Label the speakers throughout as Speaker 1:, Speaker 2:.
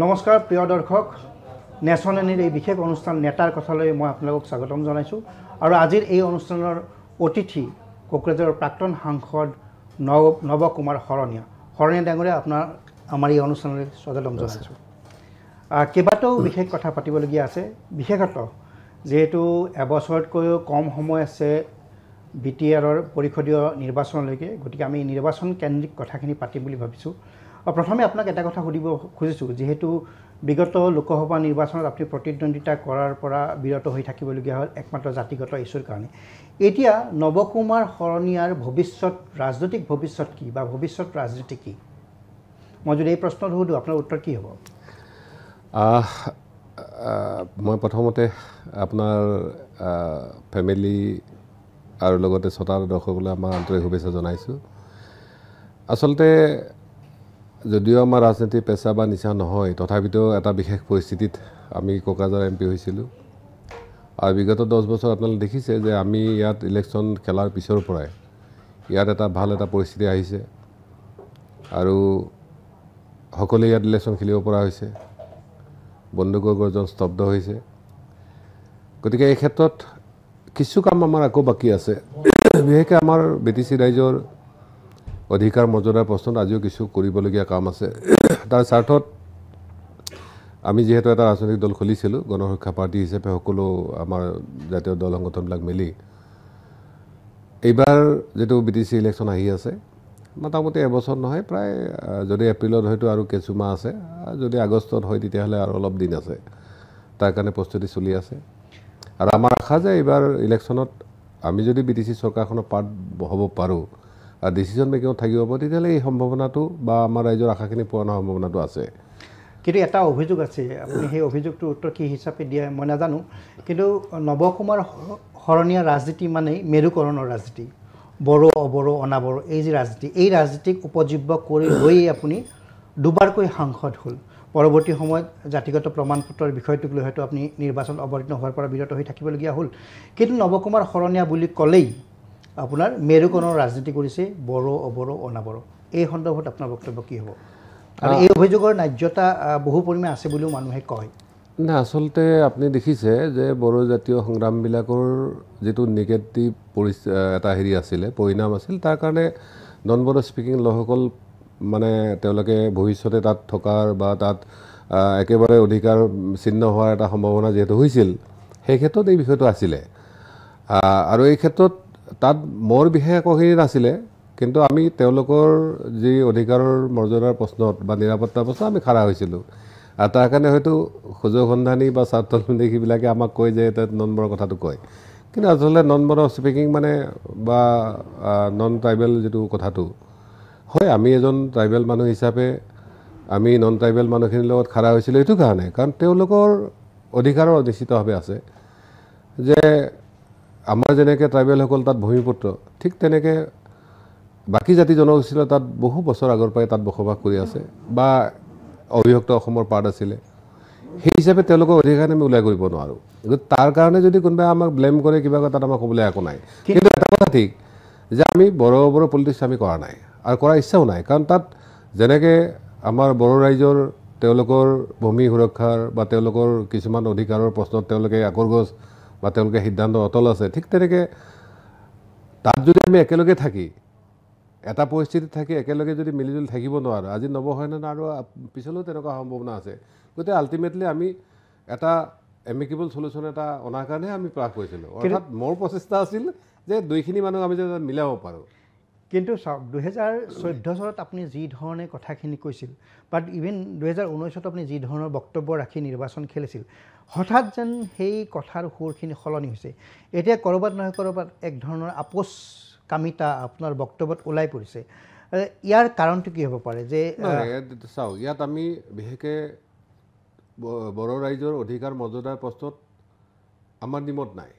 Speaker 1: নমস্কাৰ প্ৰিয় দৰ্শক নেশ্যন এনিৰ এই বিশেষ অনুষ্ঠান নেতাৰ কথালৈ মই আপোনালোকক স্বাগতম জনাইছোঁ আৰু আজিৰ এই অনুষ্ঠানৰ অতিথি কোকৰাঝাৰৰ প্ৰাক্তন সাংসদ নৱ কুমাৰ শৰণীয়া ডাঙৰীয়া আমাৰ এই অনুষ্ঠানলৈ স্বাগতম জনাইছোঁ। কেইবাটাও বিশেষ কথা পাতিবলগীয়া আছে, বিশেষতঃ যেহেতু এবছৰতকৈও কম সময় আছে BTRৰ পৰিষদীয় নিৰ্বাচনলৈকে, গতিকে আমি নিৰ্বাচন কেন্দ্ৰিক কথাখিনি পাতিম বুলি ভাবিছোঁ। প্ৰথমে আপোনাক এটা কথা সুধিব খুজিছোঁ, যিহেতু বিগত লোকসভা নিৰ্বাচনত আপুনি প্ৰতিদ্বন্দ্বিতা কৰাৰ পৰা বিৰত হৈ থাকিবলগীয়া হ'ল একমাত্ৰ জাতিগত ইছ্যুৰ কাৰণে। এতিয়া নৱ কুমাৰ শৰণীয়াৰ ৰাজনৈতিক ভৱিষ্যত কি বা ভৱিষ্যত ৰাজনীতি কি? মই যদি এই প্ৰশ্নটো সুধোঁ আপোনাৰ উত্তৰ কি হ'ব?
Speaker 2: মই প্ৰথমতে আপোনাৰ ফেমিলি আৰু লগতে শ্ৰোতা দৰ্শকলৈ আমাৰ আন্তৰিক শুভেচ্ছা জনাইছোঁ। আচলতে যদিও আমাৰ ৰাজনীতি পেচা বা নিচা নহয়, তথাপিতো এটা বিশেষ পৰিস্থিতিত আমি কোকৰাঝাৰ MP হৈছিলোঁ আৰু বিগত 10 বছৰ আপোনালোকে দেখিছে যে আমি ইয়াত ইলেকশ্যন খেলাৰ পিছৰ পৰাই ইয়াত এটা ভাল পৰিস্থিতি আহিছে আৰু সকলোৱে ইয়াত ইলেকশ্যন খেলিব পৰা হৈছে, বন্দুকৰ গৰ্জন স্তব্ধ হৈছে। গতিকে এই ক্ষেত্ৰত কিছু কাম আমাৰ আকৌ বাকী আছে, বিশেষকৈ আমাৰ BTC ৰাইজৰ অধিকাৰ মৰ্যাদাৰ প্ৰশ্নত আজিও কিছু কৰিবলগীয়া কাম আছে। তাৰ স্বাৰ্থত আমি যিহেতু এটা ৰাজনৈতিক দল খুলিছিলোঁ গণসুৰক্ষা পাৰ্টি হিচাপে, সকলো আমাৰ জাতীয় দল সংগঠনবিলাক মিলি এইবাৰ যিটো BTC ইলেকশ্যন আহি আছে, মোটামুটি এবছৰ নহয়, প্ৰায় যদি এপ্ৰিলত হয়তো আৰু কিছুমাহ আছে, যদি আগষ্টত হয় তেতিয়াহ'লে আৰু অলপ দিন আছে। তাৰ কাৰণে প্ৰস্তুতি চলি আছে আৰু আমাৰ আশা যে এইবাৰ ইলেকশ্যনত আমি যদি BTC চৰকাৰখনৰ পাৰ্ট হ'ব পাৰোঁ আৰু ডিচিশ্যন মেকিঙত থাকিব পাৰোঁ, তেতিয়াহ'লে এই সম্ভাৱনাটো বা আমাৰ ৰাইজৰ আশাখিনি পূৰণ হোৱাৰ সম্ভাৱনাটো আছে।
Speaker 1: কিন্তু এটা অভিযোগ আছে, আপুনি সেই অভিযোগটোৰ উত্তৰ কি হিচাপে দিয়ে মই নাজানো, কিন্তু নৱ কুমাৰ শৰণীয়া ৰাজনীতি মানেই মেৰুকৰণৰ ৰাজনীতি, বড়ো অবড়ো অনাবড়ো এই যে ৰাজনীতি, এই ৰাজনীতিক উপজীব্য কৰি লৈয়ে আপুনি দুবাৰকৈ সাংসদ হ'ল। পৰৱৰ্তী সময়ত জাতিগত প্ৰমাণ পত্ৰৰ বিষয়টোক লৈ হয়তো আপুনি নিৰ্বাচন অৱতীৰ্ণ হোৱাৰ পৰা বিৰত হৈ থাকিবলগীয়া হ'ল। কিন্তু নৱ কুমাৰ শৰণীয়া বুলি ক'লেই আপোনাৰ মেৰুকৰণৰ ৰাজনীতি কৰিছে, বড়ো অবড়ো অনাবড়ো। এই সন্দৰ্ভত আপোনাৰ বক্তব্য কি হ'ব? আৰু এই অভিযোগৰ ন্যায্যতা বহু পৰিমাণে আছে বুলিও মানুহে কয়।
Speaker 2: নাই, আচলতে আপুনি দেখিছে যে বড়ো জাতীয় সংগ্ৰামবিলাকৰ যিটো নিগেটিভ এটা আছিলে, পৰিণাম আছিল, তাৰ কাৰণে নন বড়ো স্পিকিং লোকসকল মানে তেওঁলোকে ভৱিষ্যতে তাত থকাৰ বা তাত একেবাৰে অধিকাৰ ছিন্ন হোৱাৰ এটা সম্ভাৱনা যিহেতু হৈছিল, সেই ক্ষেত্ৰত এই বিষয়টো আছিলে। আৰু এই ক্ষেত্ৰত তাত মোৰ বিশেষ একোখিনি নাছিলে, কিন্তু আমি তেওঁলোকৰ যি অধিকাৰৰ মৰ্যাদাৰ প্ৰশ্নত বা নিৰাপত্তাৰ প্ৰশ্নত আমি খাৰা হৈছিলোঁ। আৰু তাৰ কাৰণে হয়তো সুযোগ সন্ধানী বা স্বাৰ্থন্বেষীবিলাকে আমাক কয় যে তাত নন বড়ো কথাটো কয়, কিন্তু আচলতে নন বড়ো স্পিকিং মানে বা নন ট্ৰাইবেল যিটো কথাটো হয়, আমি এজন ট্ৰাইবেল মানুহ হিচাপে আমি নন ট্ৰাইবেল মানুহখিনিৰ লগত খাৰা হৈছিলোঁ এইটো কাৰণে, কাৰণ তেওঁলোকৰ অধিকাৰৰ নিশ্চিতভাৱে আছে যে আমাৰ যেনেকৈ ট্ৰাইবেলসকল তাত ভূমিপুত্ৰ, ঠিক তেনেকৈ বাকী জাতি জনগোষ্ঠীৰ তাত বহু বছৰ আগৰ পৰাই তাত বসবাস কৰি আছে বা অবিভক্ত অসমৰ পাৰ্ট আছিলে। সেই হিচাপে তেওঁলোকৰ অধিকাৰ আমি ওলাই কৰিব নোৱাৰোঁ। গতিকে তাৰ কাৰণে যদি কোনোবাই আমাক ব্লেম কৰে কিবা তাত আমাক ক'বলৈ একো নাই। কিন্তু এটা কথা ঠিক যে আমি বড়ো পলিটিক্স আমি কৰা নাই আৰু কৰাৰ ইচ্ছাও নাই, কাৰণ তাত যেনেকৈ আমাৰ বড়ো ৰাইজৰ তেওঁলোকৰ ভূমি সুৰক্ষাৰ বা তেওঁলোকৰ কিছুমান অধিকাৰৰ প্ৰশ্নত তেওঁলোকে আকৰগোজ বা তেওঁলোকে সিদ্ধান্ত অটল আছে, ঠিক তেনেকৈ তাত যদি আমি একেলগে থাকি এটা পৰিস্থিতিত থাকি একেলগে যদি মিলিজুলি থাকিব নোৱাৰোঁ, আজি নৱসেনা আৰু পিছলৈও তেনেকুৱা সম্ভাৱনা আছে। গতিকে আল্টিমেটলি আমি এটা এমিকেবল চলিউশ্যন এটা অনাৰ কাৰণেহে আমি প্ৰয়াস কৰিছিলোঁ। অৰ্থাৎ মোৰ প্ৰচেষ্টা আছিল যে দুইখিনি মানুহ আমি যাতে মিলাব পাৰোঁ।
Speaker 1: কিন্তু চাওক, 2014 চনত আপুনি যি ধৰণে কথাখিনি কৈছিল, বাট ইভেন 2019ত আপুনি যি ধৰণৰ বক্তব্য ৰাখি নিৰ্বাচন খেলিছিল, হঠাৎ যেন সেই কথাৰ সুৰখিনি সলনি হৈছে। এতিয়া ক'ৰবাত নহয় ক'ৰবাত এক ধৰণৰ আপোচকামিতা আপোনাৰ বক্তব্যত ওলাই পৰিছে। ইয়াৰ কাৰণটো কি হ'ব পাৰে? যে
Speaker 2: চাওক, ইয়াত আমি বিশেষকৈ বড়ো ৰাইজৰ অধিকাৰ মৰ্যাদাৰ প্ৰশ্নত আমাৰ নিমত নাই,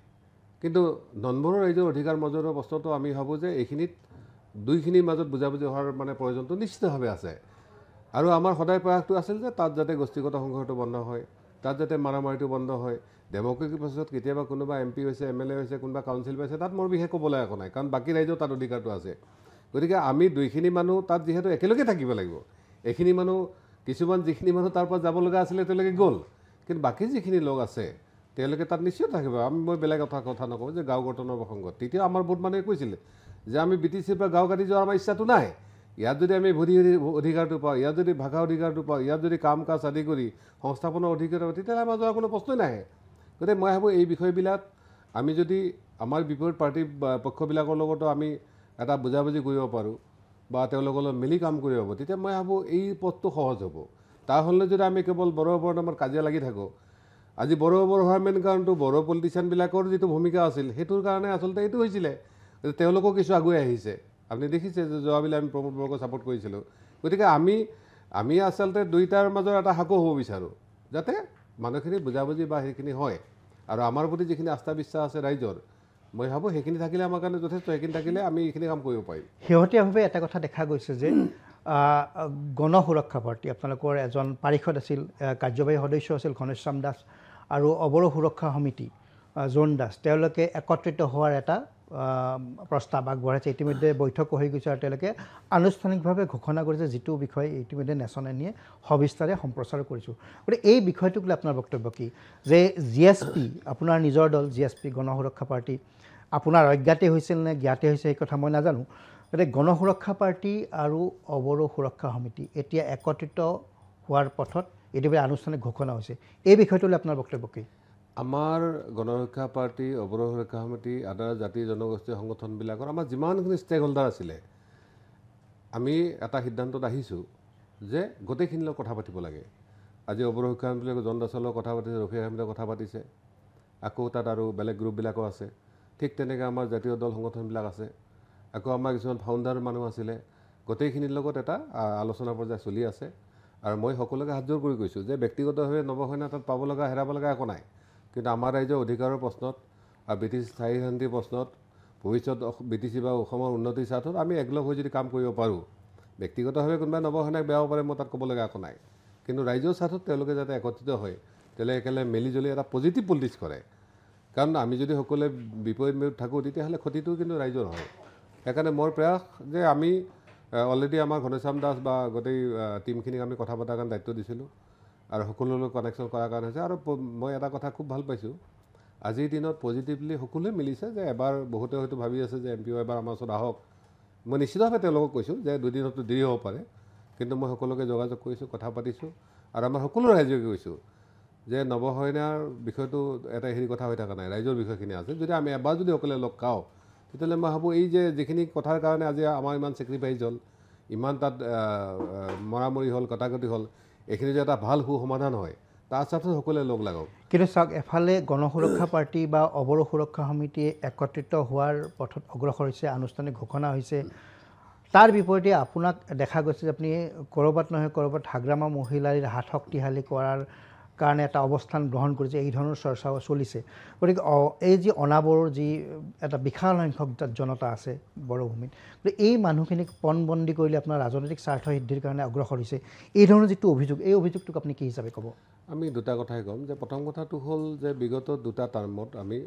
Speaker 2: কিন্তু নন বড়ো ৰাইজৰ অধিকাৰ মৰ্যাদাৰ প্ৰশ্নটো আমি ভাবোঁ যে এইখিনিত দুইখিনিৰ মাজত বুজাবুজি হোৱাৰ মানে প্ৰয়োজনটো নিশ্চিতভাৱে আছে। আৰু আমাৰ সদায় প্ৰয়াসটো আছিল যে তাত যাতে গোষ্ঠীগত সংঘৰ্ষটো বন্ধ হয়, তাত যাতে মাৰামাৰিটো বন্ধ হয়। ডেমক্ৰেটিক প্ৰচেছত কেতিয়াবা কোনোবা MP হৈছে, MLA হৈছে, কোনোবা কাউন্সিল পাইছে, তাত মোৰ বিশেষ ক'বলৈ একো নাই, কাৰণ বাকী ৰাইজৰ তাত অধিকাৰটো আছে। গতিকে আমি দুইখিনি মানুহ তাত যিহেতু একেলগে থাকিব লাগিব, এইখিনি মানুহ কিছুমান যিখিনি মানুহ তাৰ পৰা যাব লগা আছিলে তেওঁলোকে গ'ল, কিন্তু বাকী যিখিনি লোক আছে তেওঁলোকে তাত নিশ্চয় থাকিব। মই বেলেগ কথা নকওঁ যে গাঁও গঠনৰ প্ৰসংগত তেতিয়া আমাৰ বহুত মানুহে কৈছিলে যে আমি BTCৰ পৰা গাঁও কাটি যোৱাৰ আমাৰ ইচ্ছাটো নাই, ইয়াত যদি আমি ভোট অধিকাৰটো পাওঁ, ইয়াত যদি ভাষা অধিকাৰটো পাওঁ, ইয়াত যদি কাম কাজ আদি কৰি সংস্থাপনৰ অধিকাৰ পাওঁ, তেতিয়াহ'লে আমাৰ যোৱাৰ কোনো প্ৰশ্নই নাহে। গতিকে মই ভাবোঁ এই বিষয়বিলাক আমি যদি আমাৰ বিপৰীত পাৰ্টি পক্ষবিলাকৰ লগতো আমি এটা বুজাবুজি কৰিব পাৰোঁ বা তেওঁলোকৰ লগত মিলি কাম কৰিব পাৰোঁ, তেতিয়া মই ভাবোঁ এই পথটো সহজ হ'ব। তাৰ হ'লে যদি আমি কেৱল বড়োবৰ নামত কাজিয়া লাগি থাকোঁ, আজি বড়োবৰ হোৱাৰ মেইন কাৰণটো বড়ো পলিটিচিয়ানবিলাকৰ যিটো ভূমিকা আছিল সেইটোৰ কাৰণে আচলতে এইটো হৈছিলে তেওঁলোকো কিছু আগুৱাই আহিছে। আপুনি দেখিছে যে যোৱাবেলি আমি প্ৰমোদ বড়োক ছাপোৰ্ট কৰিছিলোঁ। গতিকে আমি আচলতে দুইটাৰ মাজৰ এটা সাঁকো হ'ব বিচাৰোঁ, যাতে মানুহখিনি বুজাবুজি বা সেইখিনি হয়। আৰু আমাৰ প্ৰতি যিখিনি আস্থা বিশ্বাস আছে ৰাইজৰ, মই ভাবোঁ সেইখিনি থাকিলে আমাৰ কাৰণে যথেষ্ট। সেইখিনি থাকিলে আমি এইখিনি কাম কৰিব পাৰিম।
Speaker 1: শেহতীয়াভাৱে এটা কথা দেখা গৈছে যে গণ সুৰক্ষা পাৰ্টি আপোনালোকৰ এজন পাৰিষদ আছিল, কাৰ্যবাহী সদস্য আছিল ঘনশ্যাম দাস, আৰু অবড়ো সুৰক্ষা সমিতি জোন দাস, তেওঁলোকে একত্ৰিত হোৱাৰ এটা প্ৰস্তাৱ আগবঢ়াইছে। ইতিমধ্যে বৈঠকো হৈ গৈছে আৰু তেওঁলোকে আনুষ্ঠানিকভাৱে ঘোষণা কৰিছে, যিটো বিষয় ইতিমধ্যে নেশ্যন এনিয়ে সবিস্তাৰে সম্প্ৰচাৰ কৰিছোঁ। গতিকে এই বিষয়টোক লৈ আপোনাৰ বক্তব্য কি, যে GSP আপোনাৰ নিজৰ দল GSP গণ সুৰক্ষা পাৰ্টি আপোনাৰ অজ্ঞাতে হৈছিল নে জ্ঞাতে হৈছে সেই কথা মই নাজানো, গতিকে গণ সুৰক্ষা পাৰ্টি আৰু অবড়ো সুৰক্ষা সমিতি এতিয়া একত্ৰিত হোৱাৰ পথত ইতিমধ্যে আনুষ্ঠানিক ঘোষণা হৈছে, এই বিষয়টোলৈ আপোনাৰ বক্তব্য কি?
Speaker 2: আমাৰ গণৰক্ষা পাৰ্টি, অবড়ো সুৰক্ষা সমিতি, আদা জাতি জনগোষ্ঠী সংগঠনবিলাকৰ আমাৰ যিমানখিনি ষ্টেক হোল্ডাৰ আছিলে, আমি এটা সিদ্ধান্তত আহিছোঁ যে গোটেইখিনিৰ লগত কথা পাতিব লাগে। আজি অবড়ো সুৰক্ষা সমিতিবিলাকে জন দাসৰ লগত কথা পাতিছে, ৰফিক আহমেদে কথা পাতিছে, আকৌ তাত আৰু বেলেগ গ্ৰুপবিলাকো আছে। ঠিক তেনেকৈ আমাৰ জাতীয় দল সংগঠনবিলাক আছে, আকৌ আমাৰ কিছুমান ফাউণ্ডাৰ মানুহ আছিলে। গোটেইখিনিৰ লগত এটা আলোচনা পৰ্যায় চলি আছে। আৰু মই সকলোকে হাতযোৰ কৰি কৈছোঁ যে ব্যক্তিগতভাৱে নৱসেনা তাত পাব লগা হেৰাব লগা একো নাই, কিন্তু আমাৰ ৰাইজৰ অধিকাৰৰ প্ৰশ্নত আৰু BTC স্থায়ী শান্তিৰ প্ৰশ্নত, ভৱিষ্যত BTC বা অসমৰ উন্নতিৰ স্বাৰ্থত আমি একলগ হৈ যদি কাম কৰিব পাৰোঁ, ব্যক্তিগতভাৱে কোনোবাই নৱসেনাক বেয়াব পাৰে, মই তাত ক'ব লগা একো নাই, কিন্তু ৰাইজৰ স্বাৰ্থত তেওঁলোকে যাতে একত্ৰিত হয়, তেওঁলোকে একেলগে মিলিজুলি এটা পজিটিভ পলিটিক্স কৰে। কাৰণ আমি যদি সকলোৱে বিপৰীত থাকোঁ তেতিয়াহ'লে ক্ষতিটো কিন্তু ৰাইজৰ হয়। সেইকাৰণে মোৰ প্ৰয়াস যে আমি অলৰেডি আমাৰ ঘনশ্যাম দাস বা গোটেই টিমখিনিক আমি কথা পতাৰ কাৰণে দায়িত্ব দিছিলোঁ আৰু সকলোলৈ কানেকশ্যন কৰাৰ কাৰণে হৈছে। আৰু মই এটা কথা খুব ভাল পাইছোঁ, আজিৰ দিনত পজিটিভলি সকলোৱে মিলিছে যে এবাৰ বহুতে হয়তো ভাবি আছে যে MPO এবাৰ আমাৰ ওচৰত আহক। মই নিশ্চিতভাৱে তেওঁলোকক কৈছোঁ যে দুদিনতো দেৰি হ'ব পাৰে, কিন্তু মই সকলোকে যোগাযোগ কৰিছোঁ, কথা পাতিছোঁ আৰু আমাৰ সকলো ৰাইজকে কৈছোঁ যে নৱসেনাৰ বিষয়টো এটা হেৰি কথা হৈ থকা নাই, ৰাইজৰ বিষয়খিনি আছে। যদি আমি এবাৰ যদি সকলোৱে লগ খাওঁ, তেতিয়াহ'লে মই ভাবোঁ এই যে যিখিনি কথাৰ কাৰণে আজি আমাৰ ইমান ছেক্ৰিফাইচ হ'ল, ইমান তাত মৰামৰি হ'ল, কটাকটি হ'ল, এইখিনি যে এটা ভাল সমাধান হয়, তাৰ স্বাৰ্থত সকলোৱে লগ লাগক।
Speaker 1: কিন্তু চাওক, এফালে গণ সুৰক্ষা পাৰ্টি বা অবড়ো সুৰক্ষা সমিতিয়ে একত্ৰিত হোৱাৰ পথত অগ্ৰসৰ হৈছে, আনুষ্ঠানিক ঘোষণা হৈছে, তাৰ বিপৰীতে আপোনাক দেখা গৈছে যে আপুনি ক'ৰবাত নহয় ক'ৰবাত হাগ্ৰামা মহিলাৰ হাত শক্তিশালী কৰাৰ কাৰণে এটা অৱস্থান গ্ৰহণ কৰিছে, এই ধৰণৰ চৰ্চাও চলিছে। গতিকে এই যি অনাবড়োৰ যি এটা বিশাল সংখ্যক জনতা আছে বড়োভূমিত, গতিকে এই মানুহখিনিক পণবন্দী কৰিলে আপোনাৰ ৰাজনৈতিক স্বাৰ্থ সিদ্ধিৰ কাৰণে অগ্ৰসৰ হৈছে, এই ধৰণৰ যিটো অভিযোগ, এই অভিযোগটোক আপুনি কি হিচাপে ক'ব?
Speaker 2: আমি দুটা কথাই ক'ম যে প্ৰথম কথাটো হ'ল যে বিগত দুটা টাৰ্মত আমি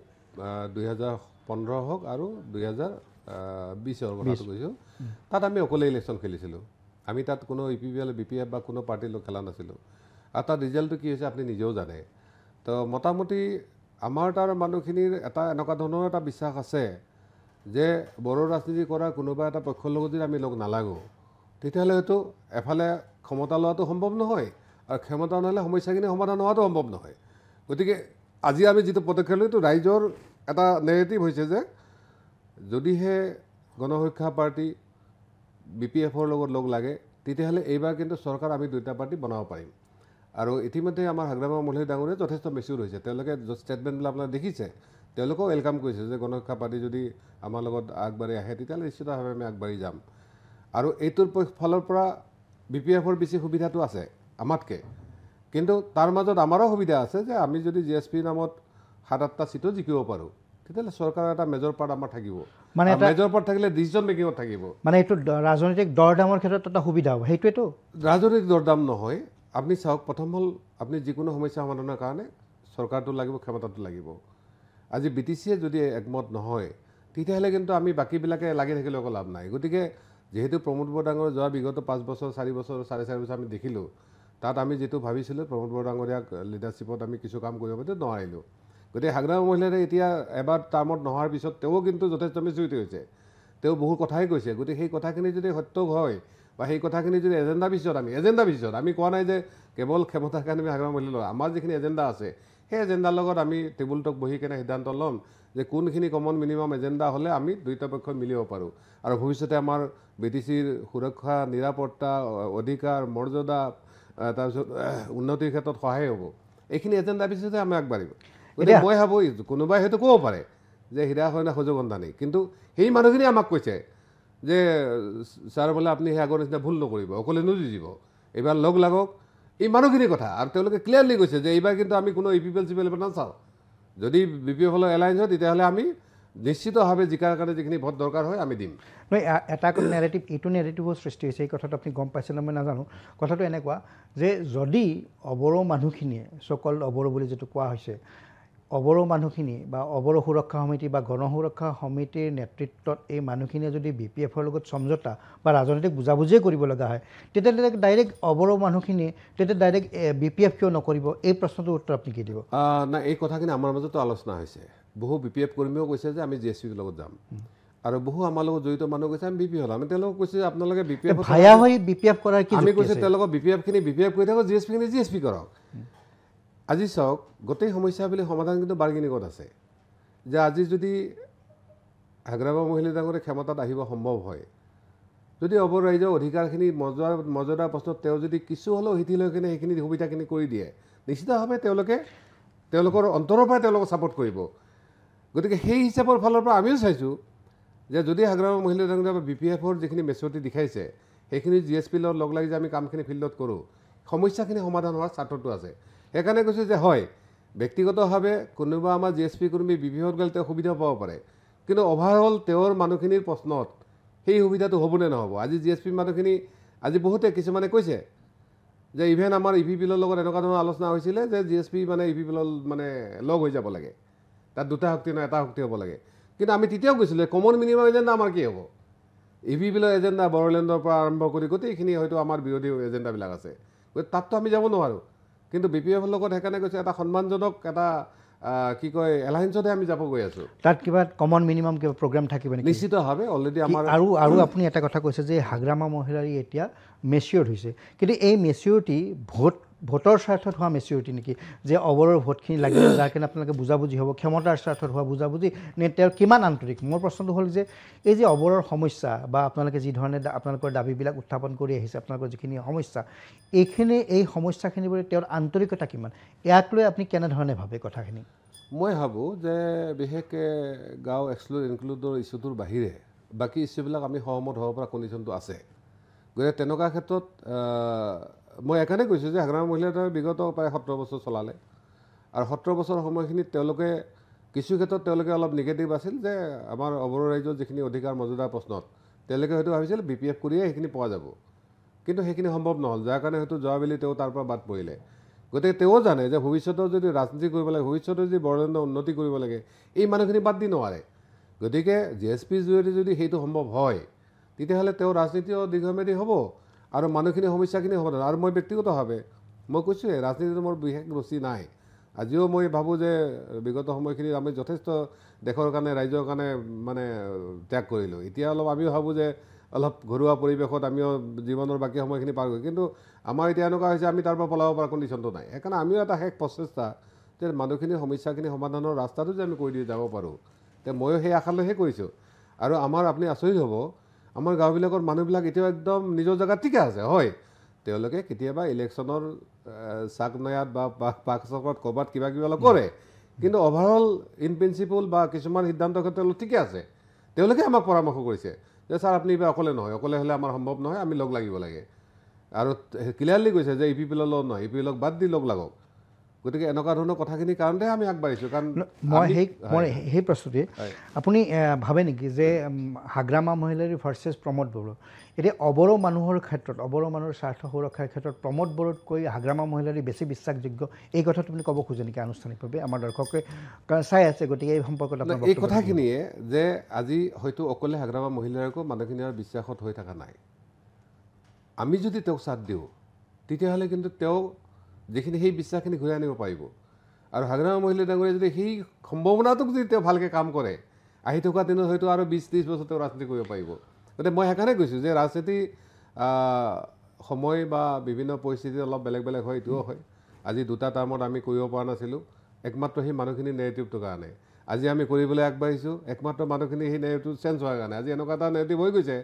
Speaker 2: 2015 হওক আৰু 2020ৰ কথাটো কৈছোঁ, তাত আমি অকলে ইলেকশ্যন খেলিছিলোঁ। আমি তাত কোনো EPPL BPF বা কোনো পাৰ্টিৰ লগত খেলা নাছিলোঁ। আৰু তাৰ ৰিজাল্টটো কি হৈছে আপুনি নিজেও জানে। তো মোটামুটি আমাৰ তাৰ মানুহখিনিৰ এটা এনেকুৱা ধৰণৰ এটা বিশ্বাস আছে যে বড়ো ৰাজনীতি কৰা কোনোবা এটা পক্ষৰ লগত যদি আমি লগ নালাগোঁ, তেতিয়াহ'লে হয়তো এফালে ক্ষমতা লোৱাটো সম্ভৱ নহয়, আৰু ক্ষমতা নহ'লে সমস্যাখিনি সমাধান হোৱাটো সম্ভৱ নহয়। গতিকে আজি আমি যিটো পদক্ষেপ লৈছোঁ, ৰাইজৰ এটা নেৰেটিভ হৈছে যে যদিহে গণসুৰক্ষা পাৰ্টি BPFৰ লগত লগ লাগে, তেতিয়াহ'লে এইবাৰ কিন্তু চৰকাৰ আমি দুটা পাৰ্টি বনাব পাৰিম। আৰু ইতিমধ্যে আমাৰ হাগ্ৰামা মহিলা ডাঙৰীয়া যথেষ্ট মেচিউৰ হৈছে, তেওঁলোকে ষ্টেটমেণ্টবিলাক আপোনালোকে দেখিছে, তেওঁলোকেও ৱেলকাম কৰিছে যে গণসুৰক্ষা পাৰ্টি যদি আমাৰ লগত আগবাঢ়ি আহে তেতিয়াহ'লে নিশ্চিতভাৱে আমি আগবাঢ়ি যাম। আৰু এইটোৰ ফালৰ পৰা BPFৰ বেছি সুবিধাটো আছে আমাতকৈ, কিন্তু তাৰ মাজত আমাৰো সুবিধা আছে যে আমি যদি GSP নামত 7-8টা ছিটো জিকিব পাৰোঁ, তেতিয়াহ'লে চৰকাৰৰ এটা মেজৰ পাৰ্ট আমাৰ থাকিব, মানে মেজৰ পাৰ্ট থাকিলে ডিচিশ্যন মেকিঙত থাকিব।
Speaker 1: মানে এইটো ৰাজনৈতিক দৰদামৰ ক্ষেত্ৰত এটা সুবিধা হ'ব, সেইটোৱেতো।
Speaker 2: ৰাজনৈতিক দৰদাম নহয়, আপুনি চাওক, প্ৰথম হ'ল আপুনি যিকোনো সমস্যা সমাধানৰ কাৰণে চৰকাৰটো লাগিব, ক্ষমতাটো লাগিব। আজি BTCয়ে যদি একমত নহয়, তেতিয়াহ'লে কিন্তু আমি বাকীবিলাকে লাগি থাকিলে একো লাভ নাই। গতিকে যিহেতু প্ৰমোদ বড়ো ডাঙৰ যোৱা বিগত 5 বছৰ 4 বছৰ 4.5 বছৰ আমি দেখিলোঁ তাত আমি যিটো ভাবিছিলোঁ প্ৰমোদ বড়ো ডাঙৰীয়াক লিডাৰশ্বিপত আমি কিছু কাম কৰিব পাৰিলোঁ নোৱাৰিলোঁ গতিকে হাগ্ৰামা মহিলাৰে এতিয়া এবাৰ টাৰ্মত নোহোৱাৰ পিছত তেওঁ কিন্তু যথেষ্ট মিচুৰিটি হৈছে তেওঁ বহু কথাই কৈছে গতিকে সেই কথাখিনি যদি সত্য হয় বা সেই কথাখিনি যদি এজেণ্ডা পিছত আমি কোৱা নাই যে কেৱল ক্ষমতাৰ কাৰণে আমি হাগ্ৰামা মহিলা আমাৰ যিখিনি এজেণ্ডা আছে সেই এজেণ্ডাৰ লগত আমি টেবুলটোক বহি কেনে সিদ্ধান্ত ল'ম যে কোনখিনি কমন মিনিমাম এজেণ্ডা হ'লে আমি দুয়োটা পক্ষই মিলিব পাৰোঁ আৰু ভৱিষ্যতে আমাৰ BTCৰ সুৰক্ষা নিৰাপত্তা অধিকাৰ মৰ্যাদা তাৰপিছত উন্নতিৰ ক্ষেত্ৰত সহায় হ'ব এইখিনি এজেণ্ডা পিছতে আমি আগবাঢ়িব গতিকে মই ভাবোঁ কোনোবাই হয়তো ক'ব পাৰে যে হীৰা হয় না সজগন্ধানী কিন্তু সেই মানুহখিনি আমাক কৈছে যে ছাৰ বোলে আপুনি সেই আগৰ নিচিনা ভুল নকৰিব অকলে নুযুঁজিব এইবাৰ লগ লাগক এই মানুহখিনিৰ কথা আৰু তেওঁলোকে ক্লিয়াৰলি কৈছে যে এইবাৰ কিন্তু আমি কোনো EPPL নাচাওঁ যদি BPF এলায়েন্স হয় তেতিয়াহ'লে আমি নিশ্চিতভাৱে জিকাৰ কাৰণে যিখিনি ভোট দৰকাৰ হয় আমি দিম
Speaker 1: নহয় এটা নেৰেটিভ এইটো নেৰেটিভৰ সৃষ্টি হৈছে এই কথাটো আপুনি গম পাইছেনে মই নাজানো কথাটো এনেকুৱা যে যদি অবড়ো মানুহখিনিয়ে সকল অবড়ো বুলি যিটো কোৱা হৈছে অবড়ো মানুহখিনি বা অবড়ো সুৰক্ষা সমিতি বা গণ সুৰক্ষা সমিতিৰ নেতৃত্বত এই মানুহখিনিয়ে যদি BPFৰ লগত সমঝোতা বা ৰাজনৈতিক বুজাবুজিয়ে কৰিব লগা হয় তেতিয়া ডাইৰেক্ট অবড়ো মানুহখিনিয়ে তেতিয়া ডাইৰেক্ট BPF কিয় নকৰিব এই প্ৰশ্নটোৰ উত্তৰ আপুনি কি দিব
Speaker 2: না এই কথাখিনি আমাৰ মাজতো আলোচনা হৈছে বহু BPF কৰ্মীও কৈছে যে আমি GSPৰ লগত যাম আৰু বহু আমাৰ লগত জড়িত মানুহ কৈছে আমি BPF হ'ম আমি তেওঁলোকক কৈছে যে আপোনালোকে BPF
Speaker 1: ভায়া হৈ BPF কৰাৰ কি
Speaker 2: আমি কৈছে তেওঁলোকক BPFখিনি BPF কৰি থাকক GSPখিনি GSP কৰক আজি চাওক গোটেই সমস্যাবিলাক সমাধান কিন্তু বাৰ্গেনিঙত আছে যে আজি যদি হাগ্ৰামা মহিলা ডাঙৰীয়া ক্ষমতাত আহিব সম্ভৱ হয় যদি অবড়ো ৰাইজৰ অধিকাৰখিনি মৰ্যাদা প্ৰশ্নত তেওঁ যদি কিছু হ'লেও শিথিল হৈ কিনে সেইখিনি সুবিধাখিনি কৰি দিয়ে নিশ্চিতভাৱে তেওঁলোকৰ অন্তৰৰ পৰাই তেওঁলোকক ছাপোৰ্ট কৰিব গতিকে সেই হিচাপৰ ফালৰ পৰা আমিও চাইছোঁ যে যদি হাগ্ৰামা মহিলা ডাঙৰীয়া বা BPFৰ যিখিনি মেচুৰিটি দেখাইছে সেইখিনি GSPৰ লগত লগ লাগি যে আমি কামখিনি ফিল্ডত কৰোঁ সমস্যাখিনি সমাধান হোৱাৰ স্বাৰ্থটো আছে সেইকাৰণে কৈছোঁ যে হয় ব্যক্তিগতভাৱে কোনোবা আমাৰ GSP কৰ্মী BPFত গ'লে তেওঁ সুবিধা পাব পাৰে কিন্তু অভাৰঅল তেওঁৰ মানুহখিনিৰ প্ৰশ্নত সেই সুবিধাটো হ'বনে নহ'ব আজি GSP মানুহখিনি আজি বহুতে কিছুমানে কৈছে যে ইভেন আমাৰ EPPৰ লগত এনেকুৱা ধৰণৰ আলোচনা হৈছিলে যে GSP মানে EPPৰ মানে লগ হৈ যাব লাগে তাত দুটা শক্তি নহয় এটা শক্তি হ'ব লাগে কিন্তু আমি তেতিয়াও কৈছিলোঁ কমন মিনিমাম এজেণ্ডা আমাৰ কি হ'ব EPPৰ এজেণ্ডা বড়োলেণ্ডৰ পৰা আৰম্ভ কৰি গোটেইখিনি হয়তো আমাৰ বিৰোধী এজেণ্ডাবিলাক আছে গতিকে তাততো আমি যাব নোৱাৰোঁ কিন্তু BPFৰ লগত সেইকাৰণে কৈছে এটা সন্মানজনক এটা কি কয় এলায়েন্সতে আমি যাব গৈ আছোঁ
Speaker 1: তাত কিবা কমন মিনিমাম কিবা প্ৰগ্ৰাম থাকিব নেকি
Speaker 2: নিশ্চিতভাৱে অলৰেডি আমাৰ
Speaker 1: আৰু আপুনি এটা কথা কৈছে যে হাগ্ৰামা মহিলাৰী এতিয়া মেচিয়ৰ হৈছে কিন্তু এই মেচিয়ৰিটি ভোটৰ স্বাৰ্থত হোৱা মেচিয়ৰিটি নেকি যে অবড়োৰ ভোটখিনি লাগিব যাৰ কাৰণে আপোনালোকে বুজাবুজি হ'ব ক্ষমতাৰ স্বাৰ্থত হোৱা বুজাবুজি নে তেওঁৰ কিমান আন্তৰিক মোৰ প্ৰশ্নটো হ'ল যে এই যে অবড়োৰ সমস্যা বা আপোনালোকে যি ধৰণে আপোনালোকৰ দাবীবিলাক উত্থাপন কৰি আহিছে আপোনালোকৰ যিখিনি সমস্যা এই সমস্যাখিনিৰ বাবে তেওঁৰ আন্তৰিকতা কিমান ইয়াক লৈ আপুনি কেনেধৰণে ভাবে কথাখিনি
Speaker 2: মই ভাবোঁ যে বিশেষকৈ গাঁও ইনক্লুডৰ ইছ্যুটোৰ বাহিৰে বাকী ইছ্যুবিলাক আমি সহমত হ'ব পৰা কণ্ডিশ্যনটো আছে গতিকে তেনেকুৱা ক্ষেত্ৰত মই এইকাৰণে কৈছোঁ যে হাগ্ৰামা মহিলাৰ বিগত প্ৰায় 17 বছৰ চলালে আৰু 17 বছৰ সময়খিনিত তেওঁলোকে কিছু ক্ষেত্ৰত তেওঁলোকে অলপ নিগেটিভ আছিল যে আমাৰ অবড়ো ৰাইজৰ যিখিনি অধিকাৰ মৰ্যাদা প্ৰশ্নত তেওঁলোকে হয়তো ভাবিছিল BPF কৰিয়ে সেইখিনি পোৱা যাব কিন্তু সেইখিনি সম্ভৱ নহ'ল যাৰ কাৰণে হয়তো যোৱাবেলি তেওঁ তাৰ পৰা বাদ পৰিলে গতিকে তেওঁ জানে যে ভৱিষ্যতৰ যদি ৰাজনীতি কৰিব লাগে ভৱিষ্যতে যদি বড়োলেণ্ডৰ উন্নতি কৰিব লাগে এই মানুহখিনি বাদ দি নোৱাৰে গতিকে GSPৰ জৰিয়তে যদি সেইটো সম্ভৱ হয় তেতিয়াহ'লে তেওঁ ৰাজনীতিও দীৰ্ঘম্যাদী হ'ব আৰু মানুহখিনি সমস্যাখিনি সমাধান আৰু মই ব্যক্তিগতভাৱে মই কৈছোঁৱে ৰাজনীতিটো মোৰ বিশেষ ৰুচি নাই আজিও মই ভাবোঁ যে বিগত সময়খিনিত আমি যথেষ্ট দেশৰ কাৰণে ৰাইজৰ কাৰণে মানে ত্যাগ কৰিলোঁ এতিয়া অলপ আমিও ভাবোঁ যে অলপ ঘৰুৱা পৰিৱেশত আমিও জীৱনৰ বাকী সময়খিনি পাৰ কৰিম কিন্তু আমাৰ এতিয়া এনেকুৱা হৈছে আমি তাৰ পৰা পলাব পৰা কণ্ডিশ্যনটো নাই সেইকাৰণে আমিও এটা শেষ প্ৰচেষ্টা যে মানুহখিনিৰ সমস্যাখিনি সমাধানৰ ৰাস্তাটো যে আমি কৰি দি যাব পাৰোঁ তে ময়ো সেই আশালৈহে কৰিছোঁ আৰু আমাৰ আপুনি আচৰিত হ'ব আমাৰ গাঁওবিলাকৰ মানুহবিলাক এতিয়াও একদম নিজৰ জেগাত ঠিকে আছে হয় তেওঁলোকে কেতিয়াবা ইলেকশ্যনৰ চাক নয়াত বা পাক চকত ক'ৰবাত কিবা অলপ কৰে কিন্তু অভাৰঅল ইন প্ৰিন্সিপল বা কিছুমান সিদ্ধান্তৰ ক্ষেত্ৰত অলপ ঠিকে আছে তেওঁলোকে আমাক পৰামৰ্শ কৰিছে যে ছাৰ আপুনি এইবাৰ অকলে নহয় অকলে হ'লে আমাৰ সম্ভৱ নহয় আমি লগ লাগিব লাগে আৰু ক্লিয়াৰলি কৈছে যে EPPৰ লগত নহয় EPPৰ লগত বাদ দি লগ লাগক গতিকে এনেকুৱা ধৰণৰ কথাখিনিৰ কাৰণতে আমি আগবাঢ়িছোঁ কাৰণ
Speaker 1: মই সেই প্ৰস্তুতি আপুনি ভাবে নেকি যে হাগ্ৰামা মহিলাৰী ভাৰ্চেছ প্ৰমোদ বড়ো এতিয়া অবড়ো মানুহৰ ক্ষেত্ৰত অবড়ো মানুহৰ স্বাৰ্থ সুৰক্ষাৰ ক্ষেত্ৰত প্ৰমোদ বড়োতকৈ হাগ্ৰামা মহিলাৰী বেছি বিশ্বাসযোগ্য এই কথাটো আপুনি ক'ব খোজে নেকি আনুষ্ঠানিকভাৱে আমাৰ দৰ্শকে চাই আছে গতিকে এই সম্পৰ্কত
Speaker 2: এই কথাখিনিয়ে যে আজি হয়তো অকলে হাগ্ৰামা মহিলাৰকো মানুহখিনি আৰু বিশ্বাসত হৈ থকা নাই আমি যদি তেওঁক চাথ দিওঁ তেতিয়াহ'লে কিন্তু তেওঁ যিখিনি সেই বিশ্বাসখিনি ঘূৰাই আনিব পাৰিব আৰু হাগ্ৰামা মহিলা ডাঙৰীয়াই যদি সেই সম্ভাৱনাটোক যদি তেওঁ ভালকৈ কাম কৰে আহি থকা দিনত হয়তো আৰু 20-30 বছৰ তেওঁ ৰাজনীতি কৰিব পাৰিব গতিকে মই সেইকাৰণে কৈছোঁ যে ৰাজনীতি সময় বা বিভিন্ন পৰিস্থিতি অলপ বেলেগ বেলেগ হয় এইটোও হয় আজি 2টা টাৰ্মত আমি কৰিব পৰা নাছিলোঁ একমাত্ৰ সেই মানুহখিনি নেগেটিভটোৰ কাৰণে আজি আমি কৰিবলৈ আগবাঢ়িছোঁ একমাত্ৰ মানুহখিনি সেই নেগেটিভ চেঞ্জ হোৱাৰ কাৰণে আজি এনেকুৱা এটা নেগেটিভ হৈ গৈছে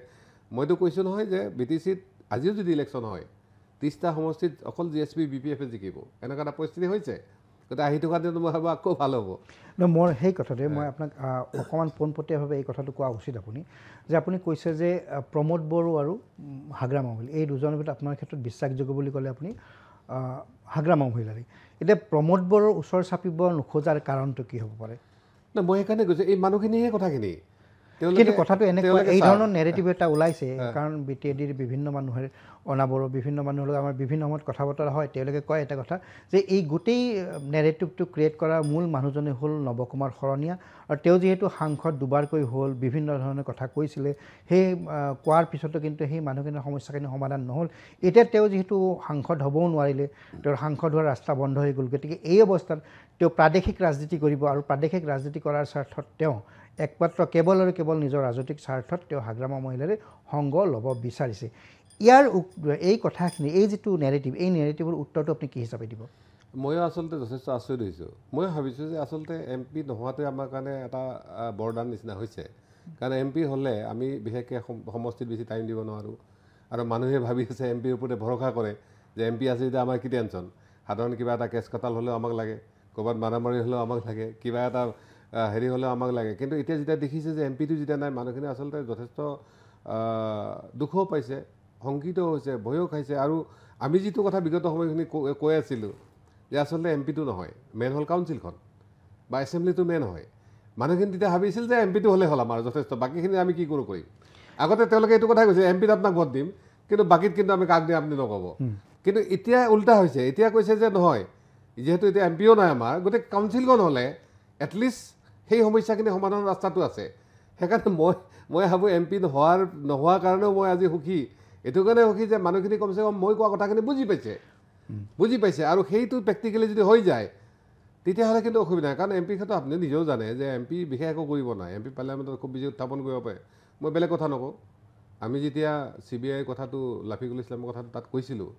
Speaker 2: মইতো কৈছোঁ নহয় যে BTCত আজিও যদি ইলেকশ্যন হয় 30টা সমষ্টিত অকল GSP BPFে জিকিব এনেকুৱা এটা পৰিস্থিতি হৈছে গতিকে আহি থকা দিনত মই ভাবোঁ আকৌ ভাল হ'ব
Speaker 1: মোৰ সেই কথাটোৱে মই আপোনাক অকণমান পোনপটীয়াভাৱে এই কথাটো কোৱা উচিত আপুনি যে আপুনি কৈছে যে প্ৰমোদ বড়ো আৰু হাগ্ৰামা মহিলা এই দুজনৰ ভিতৰত আপোনাৰ ক্ষেত্ৰত বিশ্বাসযোগ্য বুলি ক'লে আপুনি হাগ্ৰামা মহিলাৰী এতিয়া প্ৰমোদ বড়োৰ ওচৰ চাপিব নোখোজাৰ কাৰণটো কি হ'ব পাৰে
Speaker 2: না মই সেইকাৰণে কৈছোঁ এই মানুহখিনিহে কথাখিনি
Speaker 1: কিন্তু কথাটো এনেকুৱা এই ধৰণৰ নেৰেটিভ এটা ওলাইছে কাৰণ BTADৰ বিভিন্ন মানুহে অনাবৰো বিভিন্ন মানুহৰ লগত আমাৰ বিভিন্ন সময়ত কথা বতৰা হয় তেওঁলোকে কয় এটা কথা যে এই গোটেই নেৰেটিভটো ক্ৰিয়েট কৰাৰ মূল মানুহজনে হ'ল নৱকুমাৰ শৰণীয়া আৰু তেওঁ যিহেতু সাংসদ দুবাৰকৈ হ'ল বিভিন্ন ধৰণৰ কথা কৈছিলে সেই কোৱাৰ পিছতো কিন্তু সেই মানুহখিনিৰ সমস্যাখিনি সমাধান নহ'ল এতিয়া তেওঁ যিহেতু সাংসদ হ'বও নোৱাৰিলে তেওঁৰ সাংসদ হোৱাৰ ৰাস্তা বন্ধ হৈ গ'ল গতিকে এই অৱস্থাত তেওঁ প্ৰাদেশিক ৰাজনীতি কৰিব আৰু প্ৰাদেশিক ৰাজনীতি কৰাৰ স্বাৰ্থত তেওঁ একমাত্ৰ কেৱল আৰু কেৱল নিজৰ ৰাজনৈতিক স্বাৰ্থত তেওঁ হাগ্ৰামা মহিলাৰে সংগ ল'ব বিচাৰিছে ইয়াৰ এই কথাখিনি এই যিটো নেৰেটিভ এই নেৰেটিভৰ উত্তৰটো আপুনি কি হিচাপে দিব
Speaker 2: ময়ো আচলতে যথেষ্ট আচৰিত হৈছোঁ মই ভাবিছোঁ যে আচলতে MP নোহোৱাটোৱে আমাৰ কাৰণে এটা বৰদান নিচিনা হৈছে কাৰণ MP হ'লে আমি বিশেষকৈ সমষ্টিত বেছি টাইম দিব নোৱাৰোঁ আৰু মানুহে ভাবি আছে MPৰ ওপৰতে ভৰসা কৰে যে MP আছে যেতিয়া আমাৰ কি টেনশ্যন সাধাৰণ কিবা এটা কেছ কটাল হ'লেও আমাক লাগে ক'ৰবাত মাৰামাৰি হ'লেও আমাক লাগে কিবা এটা হেৰি হ'লেও আমাক লাগে কিন্তু এতিয়া যেতিয়া দেখিছে যে MPটো যেতিয়া নাই মানুহখিনি আচলতে যথেষ্ট দুখো পাইছে শংকিত হৈছে ভয়ো খাইছে আৰু আমি যিটো কথা বিগত সময়খিনি কৈ আছিলোঁ যে আচলতে MPটো নহয় মেইন হ'ল কাউন্সিলখন বা এছেম্বলিটো মেইন হয় মানুহখিনি তেতিয়া ভাবিছিল যে MPটো হ'লে হ'ল আমাৰ যথেষ্ট বাকীখিনি আমি কি কৰিম আগতে তেওঁলোকে এইটো কথাই কৈছে MPত আপোনাক ভোট দিম কিন্তু বাকীত কিন্তু আমি কাক দিম আপুনি নক'ব কিন্তু এতিয়া উল্টা হৈছে এতিয়া কৈছে যে নহয় যিহেতু এতিয়া MPও নাই আমাৰ গতিকে কাউন্সিলখন হ'লে এটলিষ্ট সেই সমস্যাখিনি সমাধানৰ ৰাস্তাটো আছে সেইকাৰণে মই ভাবোঁ MP নোহোৱাৰ কাৰণেও মই আজি সুখী এইটো কাৰণে সুখী যে মানুহখিনি কমচে কম মই কোৱা কথাখিনি বুজি পাইছে আৰু সেইটো প্ৰেক্টিকেলি যদি হৈ যায় তেতিয়াহ'লে কিন্তু অসুবিধা নাই কাৰণ MP ক্ষেত্ৰত আপুনি নিজেও জানে যে MP বিশেষ একো কৰিব নাই MP পাৰ্লিয়ামেণ্টত খুব বেছি উত্থাপন কৰিব পাৰে মই বেলেগ কথা নকওঁ আমি যেতিয়া CBI কথাটো লাফিকুল ইছলামৰ কথাটো তাত কৈছিলোঁ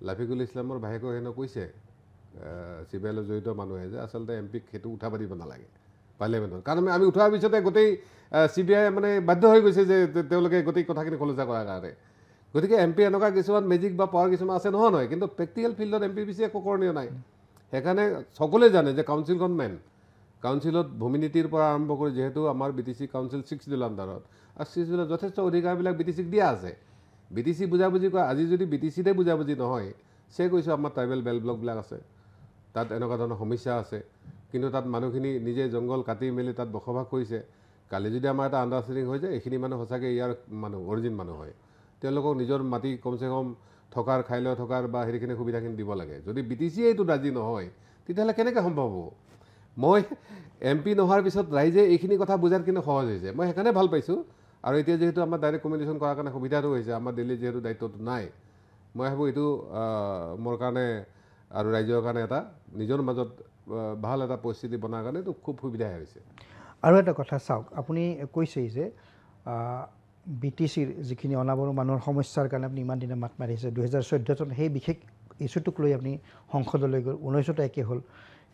Speaker 2: লাফিকুল ইছলামৰ ভায়েকে হেনো কৈছে CBI লগত জড়িত মানুহে যে আচলতে MPক সেইটো উঠাব দিব নালাগে পাৰ্লিয়ামেণ্টত কাৰণ আমি উঠোৱাৰ পিছতে গোটেই CBI মানে বাধ্য হৈ গৈছে যে তেওঁলোকে গোটেই কথাখিনি খোলসা কৰাৰ কাৰণে গতিকে MP এনেকুৱা কিছুমান মেজিক বা পাৱাৰ কিছুমান আছে নহয় কিন্তু প্ৰেক্টিকেল ফিল্ডত MP বেছি একো কৰণীয় নাই সেইকাৰণে সকলোৱে জানে যে কাউন্সিলখন মেইন কাউন্সিলত ভূমিনীতিৰ পৰা আৰম্ভ কৰি যিহেতু আমাৰ BTC কাউন্সিল 6 বিলৰ আণ্ডাৰত আৰু 6 বিলৰ যথেষ্ট অধিকাৰবিলাক BTCক দিয়া আছে BTC বুজাবুজি কৰা আজি যদি BTCতে বুজাবুজি নহয় কৈছোঁ আমাৰ ট্ৰাইবেল বেল ব্লকবিলাক আছে তাত এনেকুৱা ধৰণৰ সমস্যা আছে কিন্তু তাত মানুহখিনি নিজে জংঘল কাটি মেলি তাত বসবাস কৰিছে কালি যদি আমাৰ এটা আণ্ডাৰষ্টেণ্ডিং হৈ যায় এইখিনি মানুহ সঁচাকৈ ইয়াৰ মানুহ অৰিজিন মানুহ হয় তেওঁলোকক নিজৰ মাটি কমচে কম থকাৰ খাই লৈ থকাৰ বা হেৰিখিনি সুবিধাখিনি দিব লাগে যদি BTC এইটো ৰাজি নহয় তেতিয়াহ'লে কেনেকৈ সম্ভৱ হ'ব মই MP নোহোৱাৰ পিছত ৰাইজে এইখিনি কথা বুজাৰ কিন্তু সহজ হৈছে মই সেইকাৰণে ভাল পাইছোঁ আৰু এতিয়া যিহেতু আমাৰ ডাইৰেক্ট কমিউনিকেশ্যন কৰাৰ কাৰণে সুবিধাটো হৈছে আমাৰ দিল্লীত যিহেতু দায়িত্বটো নাই মই ভাবোঁ এইটো মোৰ কাৰণে আৰু ৰাইজৰ কাৰণে এটা নিজৰ মাজত ভাল এটা পৰিস্থিতি বনাৰ কাৰণে এইটো খুব সুবিধা হৈছে
Speaker 1: আৰু এটা কথা চাওক আপুনি কৈছেই যে BTCৰ যিখিনি অনাবৰো মানুহৰ সমস্যাৰ কাৰণে আপুনি ইমান দিনে মাত মাৰিছে 2014 চনত সেই বিশেষ ইছ্যুটোক লৈ আপুনি সংসদলৈ গ'ল 19ত একে হ'ল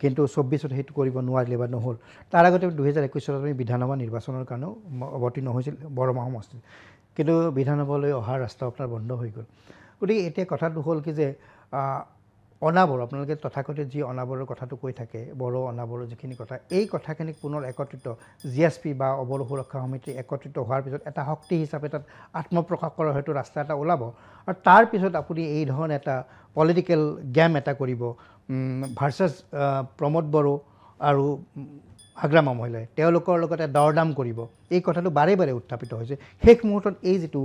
Speaker 1: কিন্তু 24ত সেইটো কৰিব নোৱাৰিলে বা নহ'ল তাৰ আগতে 2021 চনত আমি বিধানসভা নিৰ্বাচনৰ কাৰণেও অৱতীৰ্ণ হৈছিল বৰমা সমষ্টিত কিন্তু বিধানসভালৈ অহাৰ ৰাস্তা আপোনাৰ বন্ধ হৈ গ'ল গতিকে এতিয়া কথাটো হ'ল কি যে অনাবৰো আপোনালোকে তথাকথিত যি অনাবৰৰ কথাটো কৈ থাকে বড়ো অনাবৰো যিখিনি কথা এই কথাখিনিক পুনৰ একত্ৰিত GSP বা অবড়ো সুৰক্ষা সমিতি একত্ৰিত হোৱাৰ পিছত এটা শক্তি হিচাপে তাত আত্মপ্ৰকাশ কৰাৰ হয়তো ৰাস্তা এটা ওলাব আৰু তাৰ পিছত আপুনি এই ধৰণে এটা পলিটিকেল গেম এটা কৰিব ভাৰ্চাছ প্ৰমোদ বড়ো আৰু হাগ্ৰামা মহিলাই তেওঁলোকৰ লগতে দৰদাম কৰিব এই কথাটো বাৰে বাৰে উত্থাপিত হৈছে শেষ মুহূৰ্তত এই যিটো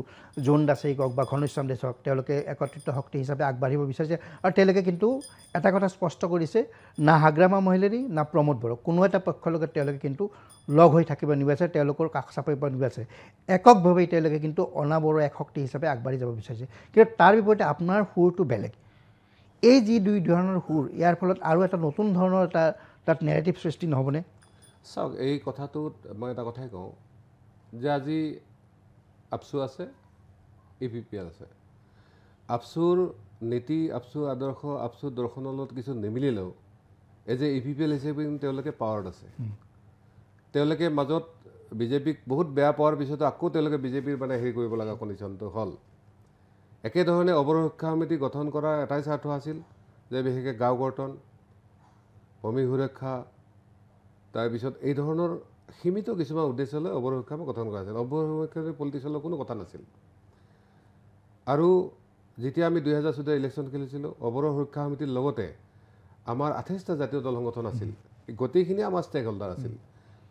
Speaker 1: জোন দাসেই কওক বা ঘনশ্যাম দাস হওক তেওঁলোকে একত্ৰিত শক্তি হিচাপে আগবাঢ়িব বিচাৰিছে আৰু তেওঁলোকে কিন্তু এটা কথা স্পষ্ট কৰিছে না হাগ্ৰামা মহিলাৰী না প্ৰমোদ বড়ো কোনো এটা পক্ষৰ লগত তেওঁলোকে কিন্তু লগ হৈ থাকিব নিবিচাৰে তেওঁলোকৰ কাষ চাপিব নিবিচাৰে এককভাৱেই তেওঁলোকে কিন্তু অনাবৰো এক শক্তি হিচাপে আগবাঢ়ি যাব বিচাৰিছে কিন্তু তাৰ বিপৰীতে আপোনাৰ সুৰটো বেলেগ এই যি দুই ধৰণৰ সুৰ ইয়াৰ ফলত আৰু এটা নতুন ধৰণৰ এটা তাত নেৰেটিভ সৃষ্টি নহ'বনে
Speaker 2: চাওক এই কথাটোত মই এটা কথাই কওঁ যে আজি আপচু আছে APPL আছে আপচুৰ নীতি আপচুৰ আদৰ্শ আপচুৰ দৰ্শনৰ লগত কিছু নিমিলিলেও এজ এ APPL হিচাপে তেওঁলোকে পাৱাৰত আছে তেওঁলোকে মাজত বিজেপিক বহুত বেয়া পোৱাৰ পিছতো আকৌ তেওঁলোকে বিজেপিৰ মানে হেৰি কৰিব লগা কণ্ডিশ্যনটো হ'ল একেধৰণে অৱৰোহ শিক্ষা সমিতি গঠন কৰাৰ এটাই স্বাৰ্থ আছিল যে বিশেষকৈ গাঁও গঠন ভূমি সুৰক্ষা তাৰপিছত এই ধৰণৰ সীমিত কিছুমান উদ্দেশ্য লৈ অৱৰোহ শিক্ষা গঠন কৰা হৈছিল অৱৰোহ শিক্ষা পলিটিক্সৰ কোনো কথা নাছিল আৰু যেতিয়া আমি 2014 ইলেকশ্যন খেলিছিলোঁ অৱৰোহ শিক্ষা সমিতিৰ লগতে আমাৰ 28টা জাতীয় দল সংগঠন আছিল গোটেইখিনি আমাৰ ষ্টেক হোল্ডাৰ আছিল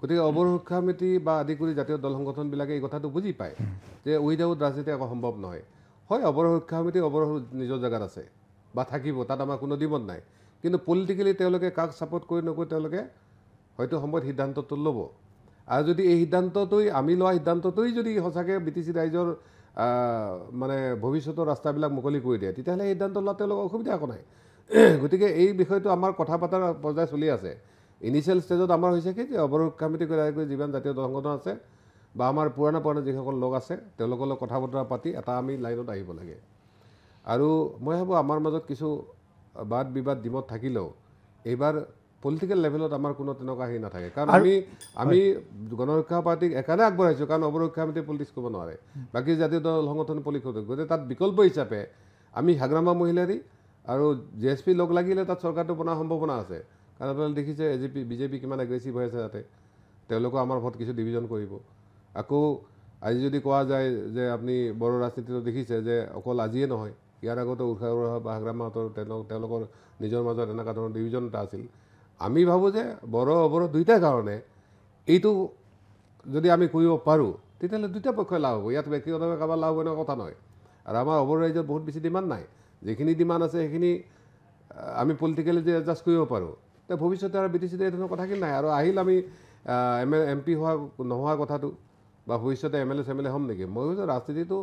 Speaker 2: গতিকে অৱৰোহ শিক্ষা সমিতি বা আদি কৰি জাতীয় দল সংগঠনবিলাকে এই কথাটো বুজি পায় যে উইদাউট ৰাজনীতি একো সম্ভৱ নহয় হয় অৱৰোহ শিক্ষা সমিতি অৱৰোহ নিজৰ জেগাত আছে বা থাকিব তাত আমাৰ কোনো দ্বিমত নাই কিন্তু পলিটিকেলি তেওঁলোকে কাক ছাপোৰ্ট কৰি নকৰি তেওঁলোকে হয়তো সময়ত সিদ্ধান্তটো ল'ব আৰু যদি এই সিদ্ধান্তটোই আমি লোৱা সিদ্ধান্তটোই যদি সঁচাকৈ BTC ৰাইজৰ মানে ভৱিষ্যতৰ ৰাস্তাবিলাক মুকলি কৰি দিয়ে তেতিয়াহ'লে এই সিদ্ধান্ত লোৱা তেওঁলোকৰ অসুবিধা একো নাই গতিকে এই বিষয়টো আমাৰ কথা পতাৰ পৰ্যায় চলি আছে ইনিচিয়েল ষ্টেজত আমাৰ হৈছে কি যে অৱৰোহ শিক্ষা সমিতি কৰি যিমান জাতীয় দল সংগঠন আছে বা আমাৰ পুৰণা যিসকল লোক আছে তেওঁলোকৰ লগত কথা বতৰা পাতি এটা আমি লাইনত আহিব লাগে আৰু মই ভাবোঁ আমাৰ মাজত কিছু বাদ বিবাদ ডিমত থাকিলেও এইবাৰ পলিটিকেল লেভেলত আমাৰ কোনো তেনেকুৱা হেৰি নাথাকে কাৰণ আমি গণৰক্ষা পাৰ্টিক একাৰণে আগবঢ়াইছোঁ কাৰণ অৱৰোহ শিক্ষা সমিতি পলিটিক্স কৰিব নোৱাৰে বাকী জাতীয় দল সংগঠন পলিটিক্স গতিকে তাত বিকল্প হিচাপে আমি হাগ্ৰামা মহিলাৰী আৰু JSP লগ লাগিলে তাত চৰকাৰটো বনাৰ সম্ভাৱনা আছে কাৰণ আপোনালোকে দেখিছে বিজেপি কিমান এগ্ৰেছিভ হৈ আছে তাতে তেওঁলোকেও আমাৰ ভোট কিছু ডিভিজন কৰিব আকৌ আজি যদি কোৱা যায় যে আপুনি বড়ো ৰাজনীতিটো দেখিছে যে অকল আজিয়ে নহয় ইয়াৰ আগতে উষা বা হাগ্ৰামাহঁতৰ তেওঁলোকৰ নিজৰ মাজত এনেকুৱা ধৰণৰ ডিভিজন এটা আছিল আমি ভাবোঁ যে বড়ো অৱৰোহ দুইটাৰ কাৰণে এইটো যদি আমি কৰিব পাৰোঁ তেতিয়াহ'লে দুইটা পক্ষই লাভ হ'ব ইয়াত ব্যক্তিগতভাৱে কাৰোবাৰ লাভ হ'ব এনেকুৱা কথা নহয় আৰু আমাৰ অৱৰোহ ৰাইজত বহুত বেছি ডিমাণ্ড নাই যিখিনি ডিমাণ্ড আছে সেইখিনি আমি পলিটিকেলি যে এডজাষ্ট কৰিব পাৰোঁ তে ভৱিষ্যতে আৰু BTC এই ধৰণৰ কথাখিনি নাই আৰু আহিল আমি MP হোৱা নোহোৱাৰ কথাটো বা ভৱিষ্যতে MLA চেমএলএ হ'ম নেকি মই ভাবোঁ ৰাজনীতিটো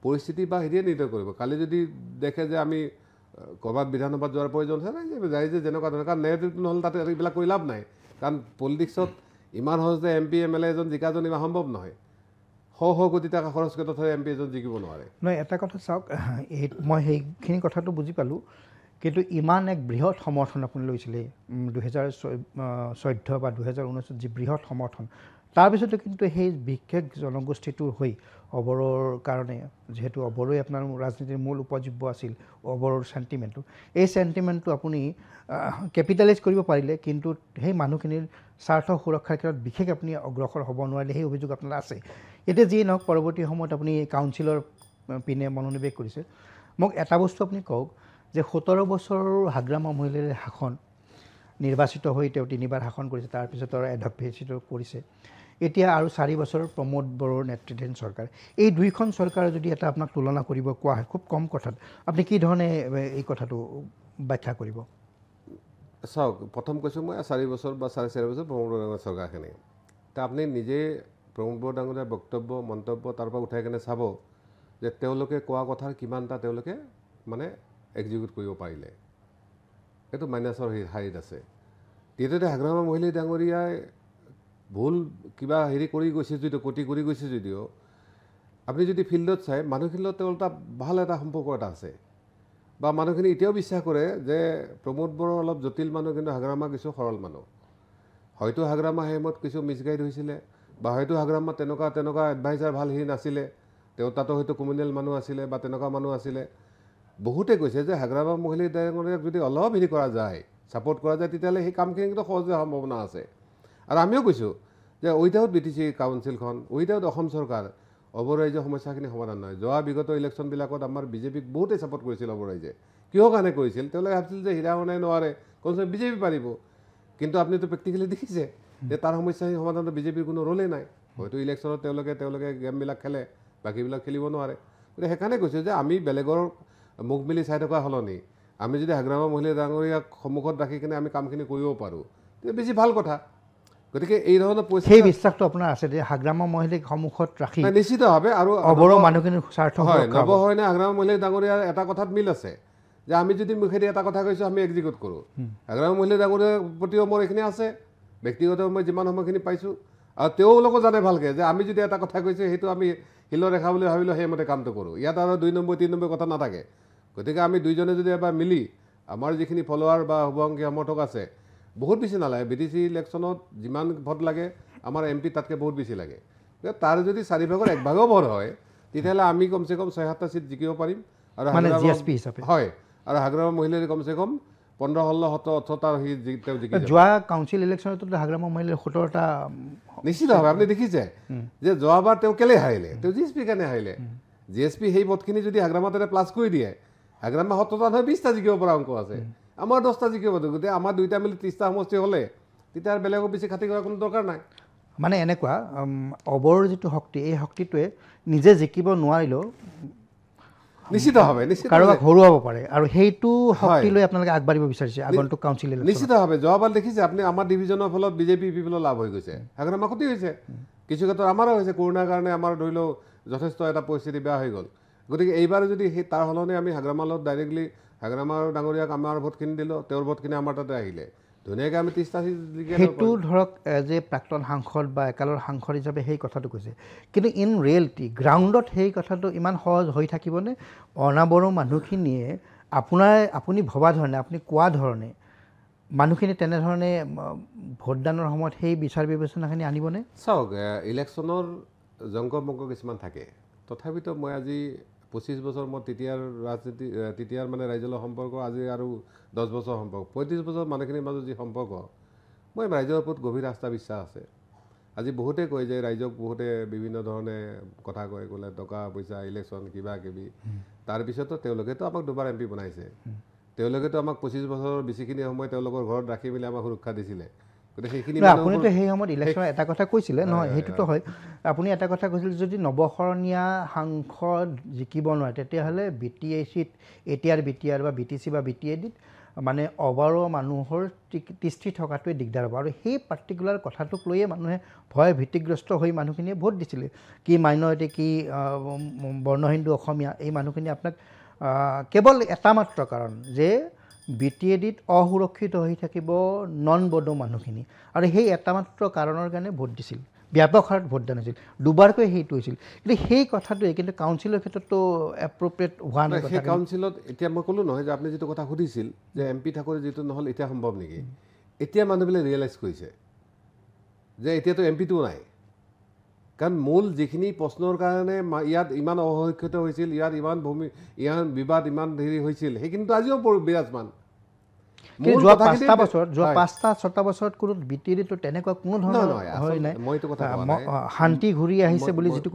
Speaker 2: পৰিস্থিতি বা হেৰিয়ে নিৰ্ণয় কৰিব কালি যদি দেখে যে আমি ক'ৰবাত বিধানসভাত যোৱাৰ প্ৰয়োজন আছে ৰাইজে যেনেকুৱা ধৰণৰ কাৰণ নেগেটিভটো নহ'লে তাতে এইবিলাক কৰি লাভ নাই কাৰণ পলিটিক্সত ইমান সহজে MP MLA এজন জিকাজন ইমান সম্ভৱ নহয় শ কোটি টকা খৰচ কৰি তথাপি MP এজন জিকিব নোৱাৰে
Speaker 1: নহয় এটা কথা চাওক মই সেইখিনি কথাটো বুজি পালোঁ কিন্তু ইমান এক বৃহৎ সমৰ্থন আপুনি লৈছিলে 2014 বা 2019 যি বৃহৎ সমৰ্থন তাৰপিছতো কিন্তু সেই বিশেষ জনগোষ্ঠীটোৰ হৈ অৱৰোহৰ কাৰণে যিহেতু অৱৰোহই আপোনাৰ ৰাজনীতিৰ মূল উপজীব্য আছিল অৱৰোহৰ চেণ্টিমেণ্টটো এই চেণ্টিমেণ্টটো আপুনি কেপিটেলাইজ কৰিব পাৰিলে কিন্তু সেই মানুহখিনিৰ স্বাৰ্থ সুৰক্ষাৰ ক্ষেত্ৰত বিশেষ আপুনি অগ্ৰসৰ হ'ব নোৱাৰিলে সেই অভিযোগ আপোনাৰ আছে এতিয়া যিয়ে নহওক পৰৱৰ্তী সময়ত আপুনি কাউন্সিলৰ পিনে মনোনিৱেশ কৰিছে মোক এটা বস্তু আপুনি কওক যে 17 বছৰৰ হাগ্ৰামা মহিলাৰ শাসন নিৰ্বাচিত হৈ তেওঁ 3বাৰ শাসন কৰিছে তাৰপিছত আৰু এডভকেচিত কৰিছে এতিয়া আৰু 4 বছৰৰ প্ৰমোদ বড়োৰ নেতৃত্বাধীন চৰকাৰ এই দুইখন চৰকাৰৰ যদি এটা আপোনাক তুলনা কৰিব কোৱা হয় খুব কম কথাত আপুনি কি ধৰণে এই কথাটো ব্যাখ্যা কৰিব
Speaker 2: চাওক প্ৰথম কৈছোঁ মই 4 বছৰ বা 4.5 বছৰ প্ৰমোদ বড়ো চৰকাৰখিনি তে আপুনি নিজে প্ৰমোদ বড়ো ডাঙৰীয়াৰ বক্তব্য মন্তব্য তাৰ পৰা উঠাই কেনে চাব যে তেওঁলোকে কোৱা কথাৰ কিমানটা তেওঁলোকে মানে এক্সিকিউট কৰিব পাৰিলে এইটো মাইনাছৰ হাৰিত আছে দ্বিতীয়তে হাগ্ৰামা মহিলা ডাঙৰীয়াই ভুল কিবা হেৰি কৰি গৈছে যদিও কটি কৰি গৈছে যদিও আপুনি যদি ফিল্ডত চাই মানুহখিনিৰ লগত তেওঁৰ এটা ভাল এটা সম্পৰ্ক এটা আছে বা মানুহখিনি এতিয়াও বিশ্বাস কৰে যে প্ৰমোদ বড়ো অলপ জটিল মানুহ কিন্তু হাগ্ৰামা কিছু সৰল মানুহ হয়তো হাগ্ৰামা সেই সময়ত কিছু মিছগাইড হৈছিলে বা হয়তো হাগ্ৰামা তেনেকুৱা এডভাইজাৰ ভাল হেৰি নাছিলে তেওঁ তাতো হয়তো কমিউনেল মানুহ আছিলে বা তেনেকুৱা মানুহ আছিলে বহুতে কৈছে যে হাগ্ৰামা মহিলা ডাঙৰীয়াক যদি অলপ হেৰি কৰা যায় ছাপোৰ্ট কৰা যায় তেতিয়াহ'লে সেই কামখিনি কিন্তু সহজে সম্ভাৱনা আছে আৰু আমিও কৈছোঁ যে উইদাউট BTC কাউন্সিলখন উইদাউট অসম চৰকাৰ অৱৰোহ ৰাইজৰ সমস্যাখিনি সমাধান নহয় যোৱা বিগত ইলেকশ্যনবিলাকত আমাৰ বিজেপিক বহুতেই ছাপোৰ্ট কৰিছিল অৱৰোহ ৰাইজে কিহৰ কাৰণে কৰিছিল তেওঁলোকে ভাবিছিল যে হীৰা বনাই নোৱাৰে কমচে BJP পাৰিব কিন্তু আপুনিতো প্ৰেক্টিকেলি দেখিছে যে তাৰ সমস্যাখিনি সমাধানত বিজেপিৰ কোনো ৰোলেই নাই হয়তো ইলেকশ্যনত তেওঁলোকে গেমবিলাক খেলে বাকীবিলাক খেলিব নোৱাৰে গতিকে সেইকাৰণে কৈছোঁ যে আমি বেলেগৰ মুখ মেলি চাই থকা সলনি আমি যদি হাগ্ৰামা মহিলা ডাঙৰীয়াক সন্মুখত ৰাখি কিনে আমি কামখিনি কৰিব পাৰোঁ তেতিয়া বেছি ভাল কথা গতিকে এই ধৰণৰ
Speaker 1: সেই বিশ্বাসটো আপোনাৰ আছে যে হাগ্ৰামা মহিলাক সন্মুখত ৰাখি
Speaker 2: নিশ্চিতভাৱে আৰু
Speaker 1: অবৰো মানুহখিনিৰ স্বাৰ্থ
Speaker 2: হয় নৱহয়নে হাগ্ৰামা মহিলা ডাঙৰীয়াৰ এটা কথাত মিল আছে যে আমি যদি মুখেদি এটা কথা কৈছোঁ আমি এক্সিকিউট কৰোঁ হাগ্ৰামা মহিলা ডাঙৰীয়াৰ প্ৰতিও মোৰ এইখিনি আছে ব্যক্তিগত মই যিমান সময়খিনি পাইছোঁ আৰু তেওঁলোকো জানে ভালকৈ যে আমি যদি এটা কথা কৈছোঁ সেইটো আমি শিলৰ ৰেখা বুলি ভাবিলোঁ সেইমতে কামটো কৰোঁ ইয়াত আৰু 2 নম্বৰ 3 নম্বৰ কথা নাথাকে গতিকে আমি দুইজনে যদি এবাৰ মিলি আমাৰ যিখিনি ফলোৱাৰ বা শুভাংশী সমৰ্থক আছে বহুত বেছি নালাগে BTC ইলেকশ্যনত যিমান ভোট লাগে আমাৰ MP তাতকৈ বহুত বেছি লাগে তাৰ যদি 4 ভাগৰ 1 ভাগো ভোট হয় তেতিয়াহ'লে আমি কমচে কম 6-7টা চিট জিকিব পাৰিম আৰু
Speaker 1: GSP হিচাপে
Speaker 2: হয় আৰু হাগ্ৰামা মহিলাৰ কমচে কম 15-16-17টা তেওঁ জিকি
Speaker 1: যোৱা কাউন্সিল ইলেকশ্যনতো হাগ্ৰামা মহিলাৰ 17টা
Speaker 2: নিশ্চিতভাৱে আপুনি দেখিছে যে যোৱাবাৰ তেওঁ কেলে হাৰিলে তেওঁ GSP কাৰণে হাৰিলে GSP সেই ভোটখিনি যদি হাগ্ৰামাতে প্লাছ কৰি দিয়ে হাগ্ৰামা 17টা নহয় 20টা জিকিব পৰা অংক আছে আমাৰ 10টা জিকিব গতিকে আমাৰ 2টা মিলি 30টা সমষ্টি হ'লে তেতিয়া বেলেগক বেছি খাতি কৰাৰ কোনো দৰকাৰ নাই
Speaker 1: মানে এনেকুৱা অবৰ যিটো শক্তি এই শক্তিটোৱে নিজে জিকিব নোৱাৰিলেও
Speaker 2: নিশ্চিতভাৱে
Speaker 1: কাৰোবাক হৰুৱাব পাৰে আৰু সেইটো শক্তি লৈ আপোনালোকে আগবাঢ়িব বিচাৰিছে আগন্তুক কাউন্সিল ইলেকশ্যন
Speaker 2: নিশ্চিতভাৱে যোৱাবাৰ দেখিছে আপুনি আমাৰ ডিভিজনৰ ফলত বিজেপি পিপলৰ লাভ হৈ গৈছে হাগ্ৰামা ক্ষতি হৈছে কিছু ক্ষেত্ৰত আমাৰো হৈছে কৰোণাৰ কাৰণে আমাৰ ধৰি লওক যথেষ্ট এটা পৰিস্থিতি বেয়া হৈ গ'ল গতিকে এইবাৰ যদি সেই তাৰ সলনি আমি হাগ্ৰামাৰ লগত ডাইৰেক্টলি হাগ্ৰামাৰ ডাঙৰীয়াক আমাৰ ভোটখিনি দিলোঁ তেওঁৰ ভোটখিনি আমাৰ তাতে আহিলে ধুনীয়াকৈ আমি 30টা
Speaker 1: সেইটো ধৰক যে প্ৰাক্তন সাংসদ বা একালৰ সাংসদ হিচাপে সেই কথাটো কৈছে কিন্তু ইন ৰিয়েলিটি গ্ৰাউণ্ডত সেই কথাটো ইমান সহজ হৈ থাকিবনে অনাবৰো মানুহখিনিয়ে আপুনি ভবা ধৰণে আপুনি কোৱা ধৰণে মানুহখিনি তেনেধৰণে ভোটদানৰ সময়ত সেই বিচাৰ বিবেচনাখিনি আনিবনে
Speaker 2: চাওক ইলেকশ্যনৰ জংকমংক কিছুমান থাকে তথাপিতো মই আজি 25 বছৰ মই তেতিয়াৰ ৰাজনীতি তেতিয়াৰ মানে ৰাইজৰ সম্পৰ্ক আজি আৰু 10 বছৰ সম্পৰ্ক 35 বছৰ মানুহখিনিৰ মাজত যি সম্পৰ্ক মই ৰাইজৰ ওপৰত গভীৰ আস্থা বিশ্বাস আছে আজি বহুতে কয় যে ৰাইজক বহুতে বিভিন্ন ধৰণে কথা কয় ক'লে টকা পইচা ইলেকশ্যন কিবা কিবি তাৰপিছতো তেওঁলোকেতো আমাক দুবাৰ MP বনাইছে তেওঁলোকেতো আমাক 25 বছৰৰ বেছিখিনি সময় তেওঁলোকৰ ঘৰত ৰাখি মেলি আমাক সুৰক্ষা দিছিলে গতিকে সেইখিনি
Speaker 1: আপুনিতো সেই সময়ত ইলেকশ্যনৰ এটা কথা কৈছিলে নহয় সেইটোতো হয় আপুনি এটা কথা কৈছিল যদি নৱশৰণীয়া সাংসদ জিকিব নোৱাৰে তেতিয়াহ'লে BTACত এতিয়াৰ BTR বা BTC বা BTADত মানে অবাৰো মানুহৰ তিষ্ঠি থকাটোৱে দিগদাৰ হ'ব আৰু সেই পাৰ্টিকুলাৰ কথাটোক লৈয়ে মানুহে ভয় ভীতিগ্ৰস্ত হৈ মানুহখিনিয়ে ভোট দিছিলে কি মাইনৰিটি কি বৰ্ণহিন্দু অসমীয়া এই মানুহখিনি আপোনাক কেৱল এটা মাত্ৰ কাৰণ যে BTADত অসুৰক্ষিত হৈ থাকিব নন বডো মানুহখিনি আৰু সেই এটা মাত্ৰ কাৰণৰ কাৰণে ভোট দিছিল ব্যাপক হাৰত ভোটদান হৈছিল দুবাৰকৈ সেইটো হৈছিল কিন্তু সেই কথাটোৱে কিন্তু কাউন্সিলৰ ক্ষেত্ৰতো এপ্ৰপ্ৰিয়েট হোৱা নাই
Speaker 2: সেই কাউন্সিলত এতিয়া মই ক'লোঁ নহয় যে আপুনি যিটো কথা সুধিছিল যে MP ঠাকুৰে যিটো নহ'ল এতিয়া সম্ভৱ নেকি এতিয়া মানুহবিলাকে ৰিয়েলাইজ কৰিছে যে এতিয়াতো MPটো নাই কাৰণ মূল যিখিনি প্ৰশ্নৰ কাৰণে ইয়াত ইমান অসুৰক্ষিত হৈছিল ইয়াত ইমান বিবাদ ইমান হেৰি হৈছিল সেইখিনিতো আজিও বিৰাজমান
Speaker 1: যোৱা 5টা বছৰত যোৱা 5টা 6টা বছৰত কোনো BTADতো তেনেকুৱা কোনো ধৰণৰ হয় নাই শান্তি ঘূৰি আহিছে বুলি যিটো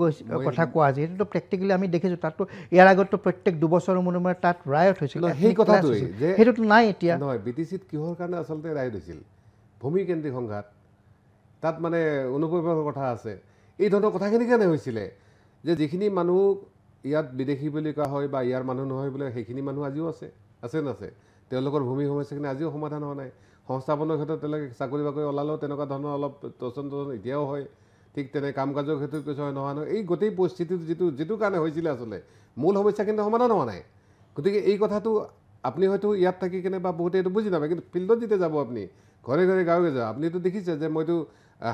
Speaker 1: কথা কোৱা হৈছে সেইটোতো প্ৰেক্টিকেলি আমি দেখিছোঁ তাততো ইয়াৰ আগততো প্ৰত্যেক 2 বছৰৰ মূৰে তাত ৰায়ত হৈছিল
Speaker 2: সেই কথাটোৱেই যে
Speaker 1: সেইটোতো নাই এতিয়া
Speaker 2: নহয় BTCত কিহৰ কাৰণে আচলতে ৰায়ত হৈছিল ভূমিকেন্দ্ৰিক সংঘাত তাত মানে অনুপ্ৰৱেশৰ কথা আছে এই ধৰণৰ কথাখিনি কেনে হৈছিলে যে যিখিনি মানুহ ইয়াত বিদেশী বুলি কোৱা হয় বা ইয়াৰ মানুহ নহয় বোলে সেইখিনি মানুহ আজিও আছে নাছে তেওঁলোকৰ ভূমি সমস্যাখিনি আজিও সমাধান হোৱা নাই সংস্থাপনৰ ক্ষেত্ৰত তেওঁলোকে চাকৰি বাকৰি ওলালেও তেনেকুৱা ধৰণৰ অলপ তচন এতিয়াও হয় ঠিক তেনে কাম কাজৰ ক্ষেত্ৰত কিছু হয় নহয় এই গোটেই পৰিস্থিতিটো যিটো কাৰণে হৈছিলে আচলতে মূল সমস্যা কিন্তু সমাধান হোৱা নাই গতিকে এই কথাটো আপুনি হয়তো ইয়াত থাকি কেনে বা বহুতে এইটো বুজি নাপায় কিন্তু ফিল্ডত যেতিয়া যাব আপুনি ঘৰে ঘৰে গাঁৱে যাব আপুনিতো দেখিছে যে মইতো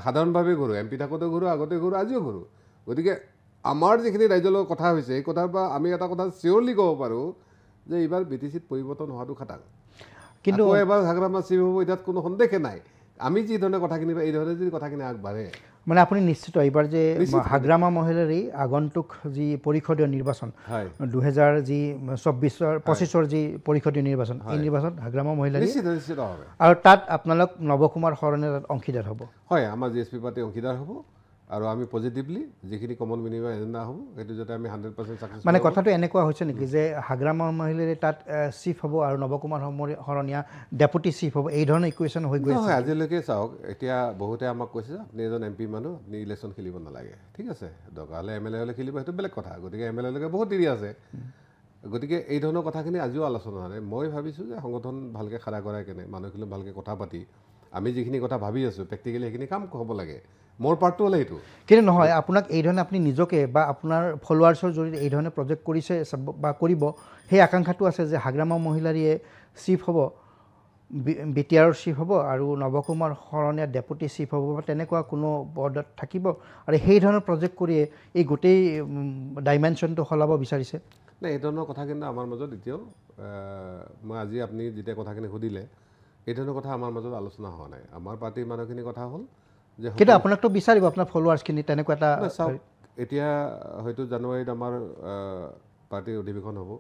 Speaker 2: সাধাৰণভাৱে ঘূৰোঁ MP থাকোঁতেও ঘূৰোঁ আগতে ঘূৰোঁ আজিও ঘূৰোঁ গতিকে আমাৰ যিখিনি ৰাইজৰ লগত কথা হৈছে এই কথাৰ পৰা আমি এটা কথা চিয়'ৰলি ক'ব পাৰোঁ যে এইবাৰ BTCত পৰিৱৰ্তন হোৱাটো খাটাং কিন্তু এবাৰ হাগ্ৰামা চিফ হ'ব ইয়াত কোনো সন্দেহে নাই আমি যি ধৰণে কথাখিনি এই ধৰণে যদি কথাখিনি আগবাঢ়ে
Speaker 1: মানে আপুনি নিশ্চিত এইবাৰ যে হাগ্ৰামা মহিলাৰ এই আগন্তুক যি পৰিষদীয় নিৰ্বাচন 2024-25 যি পৰিষদীয় নিৰ্বাচন এই নিৰ্বাচনত হাগ্ৰামা মহিলা
Speaker 2: নিশ্চিত হ'ব
Speaker 1: আৰু তাত আপোনালোক নৱকুমাৰ শৰণে তাত অংশীদাৰ হ'ব
Speaker 2: হয় আমাৰ GSP পাৰ্টি অংশীদাৰ হ'ব আৰু আমি পজিটিভলি যিখিনি কমন মিনিমাম এজেণ্ডা হ'ব সেইটো যাতে আমি 100% ছাকচেছ
Speaker 1: মানে কথাটো এনেকুৱা হৈছে নেকি যে হাগ্ৰাম মহিলাৰে তাত চিফ হ'ব আৰু নৱকুমাৰ শৰণীয়া ডেপুটি চিফ হ'ব এই ধৰণৰ ইকুৱেশ্যন হৈ গৈ আছে
Speaker 2: নহয় আজিলৈকে চাওক এতিয়া বহুতে আমাক কৈছে যে আপুনি এজন MP মানুহ আপুনি ইলেকশ্যন খেলিব নালাগে ঠিক আছে দৰকাৰ হ'লে MLA হ'লে খেলিব সেইটো বেলেগ কথা গতিকে MLA লৈকে বহুত দেৰি আছে গতিকে এই ধৰণৰ কথাখিনি আজিও আলোচনা হয় মই ভাবিছোঁ যে সংগঠন ভালকৈ খাৰা কৰাই কেনে মানুহখিনি ভালকৈ কথা পাতি আমি যিখিনি কথা ভাবি আছোঁ প্ৰেক্টিকেলি সেইখিনি কাম হ'ব লাগে মোৰ পাৰ্টটো হ'লে সেইটো
Speaker 1: কিন্তু নহয় আপোনাক এই ধৰণে আপুনি নিজকে বা আপোনাৰ ফলোৱাৰ্ছৰ জৰিয়তে এই ধৰণে প্ৰজেক্ট কৰিছে বা কৰিব সেই আকাংক্ষাটো আছে যে হাগ্ৰামা মহিলাৰীয়ে চিফ হ'ব BTRৰ চিফ হ'ব আৰু নৱকুমাৰ শৰণীয়া ডেপুটি চিফ হ'ব বা তেনেকুৱা কোনো পদত থাকিব আৰু সেই ধৰণৰ প্ৰজেক্ট কৰিয়ে এই গোটেই ডাইমেনশ্যনটো সলাব বিচাৰিছে
Speaker 2: নাই এই ধৰণৰ কথা কিন্তু আমাৰ মাজত এতিয়াও মই আজি আপুনি যেতিয়া কথাখিনি সুধিলে এই ধৰণৰ কথা আমাৰ মাজত আলোচনা হোৱা নাই আমাৰ পাৰ্টিৰ মানুহখিনি কথা হ'ল যে
Speaker 1: কিন্তু আপোনাকতো বিচাৰিব আপোনাৰ ফলোৱাৰ্ছখিনি তেনেকুৱা এটা
Speaker 2: চাওক এতিয়া হয়তো জানুৱাৰীত আমাৰ পাৰ্টিৰ অধিৱেশন হ'ব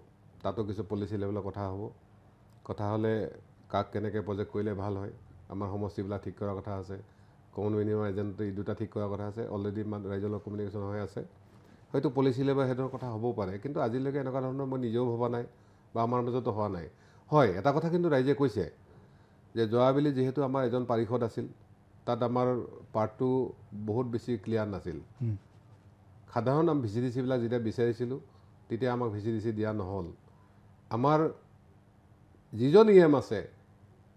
Speaker 2: তাতো কিছু পলিচি লেভেলৰ কথা হ'ব কথা হ'লে কাক কেনেকৈ প্ৰজেক্ট কৰিলে ভাল হয় আমাৰ সমষ্টিবিলাক ঠিক কৰাৰ কথা আছে কমন মিনিমাম এজেণ্ট এই দুটা ঠিক কৰাৰ কথা আছে অলৰেডি ৰাইজৰ লগত কমিউনিকেশ্যন হৈ আছে হয়তো পলিচি লেভেল সেইটোৰ কথা হ'বও পাৰে কিন্তু আজিলৈকে এনেকুৱা ধৰণৰ মই নিজেও ভবা নাই বা আমাৰ মাজতো হোৱা নাই হয় এটা কথা কিন্তু ৰাইজে কৈছে যে যোৱাবেলি যিহেতু আমাৰ এজন পাৰিষদ আছিল তাত আমাৰ পাৰ্টটো বহুত বেছি ক্লিয়াৰ নাছিল সাধাৰণ আমি VCDCবিলাক যেতিয়া বিচাৰিছিলোঁ তেতিয়া আমাক VCDC দিয়া নহ'ল আমাৰ যিজন EM আছে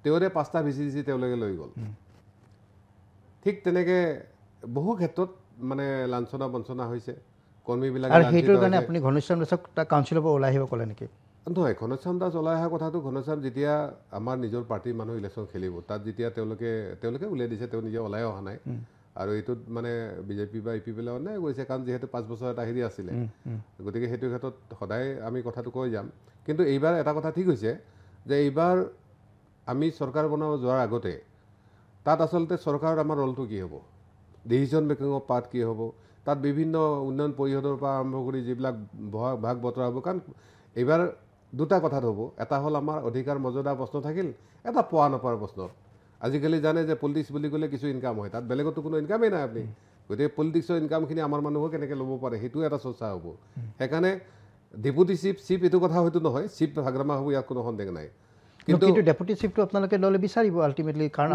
Speaker 2: তেওঁৰে 5টা VCDC তেওঁলোকে লৈ গ'ল ঠিক তেনেকৈ বহু ক্ষেত্ৰত মানে লাঞ্ছনা বঞ্চনা হৈছে কৰ্মীবিলাক
Speaker 1: আৰু সেইটোৰ কাৰণে আপুনি ঘনশ্যাম দাসক কাউন্সিলৰ পৰা ওলাই আহিব ক'লে নেকি
Speaker 2: নহয় ঘনশ্যাম দাস ওলাই অহা কথাটো ঘনশ্যাম যেতিয়া আমাৰ নিজৰ পাৰ্টিৰ মানুহ ইলেকশ্যন খেলিব তাত যেতিয়া তেওঁলোকে উলিয়াই দিছে তেওঁ নিজে ওলাই অহা নাই আৰু এইটোত মানে বিজেপি বা EPP অন্যায় কৰিছে কাৰণ যিহেতু 5 বছৰ এটা হেৰি আছিলে গতিকে সেইটো ক্ষেত্ৰত সদায় আমি কথাটো কৈ যাম কিন্তু এইবাৰ এটা কথা ঠিক হৈছে যে এইবাৰ আমি চৰকাৰ বনাব যোৱাৰ আগতে তাত আচলতে চৰকাৰৰ আমাৰ ৰলটো কি হ'ব ডিচিজন মেকিঙৰ পাৰ্ট কি হ'ব তাত বিভিন্ন উন্নয়ন পৰিষদৰ পৰা আৰম্ভ কৰি যিবিলাক ভাগ বতৰা হ'ব কাৰণ এইবাৰ দুটা কথাত হ'ব এটা হ'ল আমাৰ অধিকাৰ মৰ্যাদা প্ৰশ্ন থাকিল এটা পোৱা নপোৱাৰ প্ৰশ্ন আজিকালি জানে যে পলিটিক্স বুলি ক'লে কিছু ইনকাম হয় তাত বেলেগতো কোনো ইনকামেই নাই আপুনি গতিকে পলিটিক্সৰ ইনকামখিনি আমাৰ মানুহক কেনেকৈ ল'ব পাৰে সেইটো এটা চৰ্চা হ'ব সেইকাৰণে ডেপুটি চিফ এইটো কথা হয়তো নহয় চিফ হাগ্ৰামা হ'ব ইয়াত কোনো সন্দেহ নাই
Speaker 1: কিন্তু ডেপুটি চিফটো আপোনালোকে ল'লে বিচাৰিব আল্টিমেটলি কাৰণ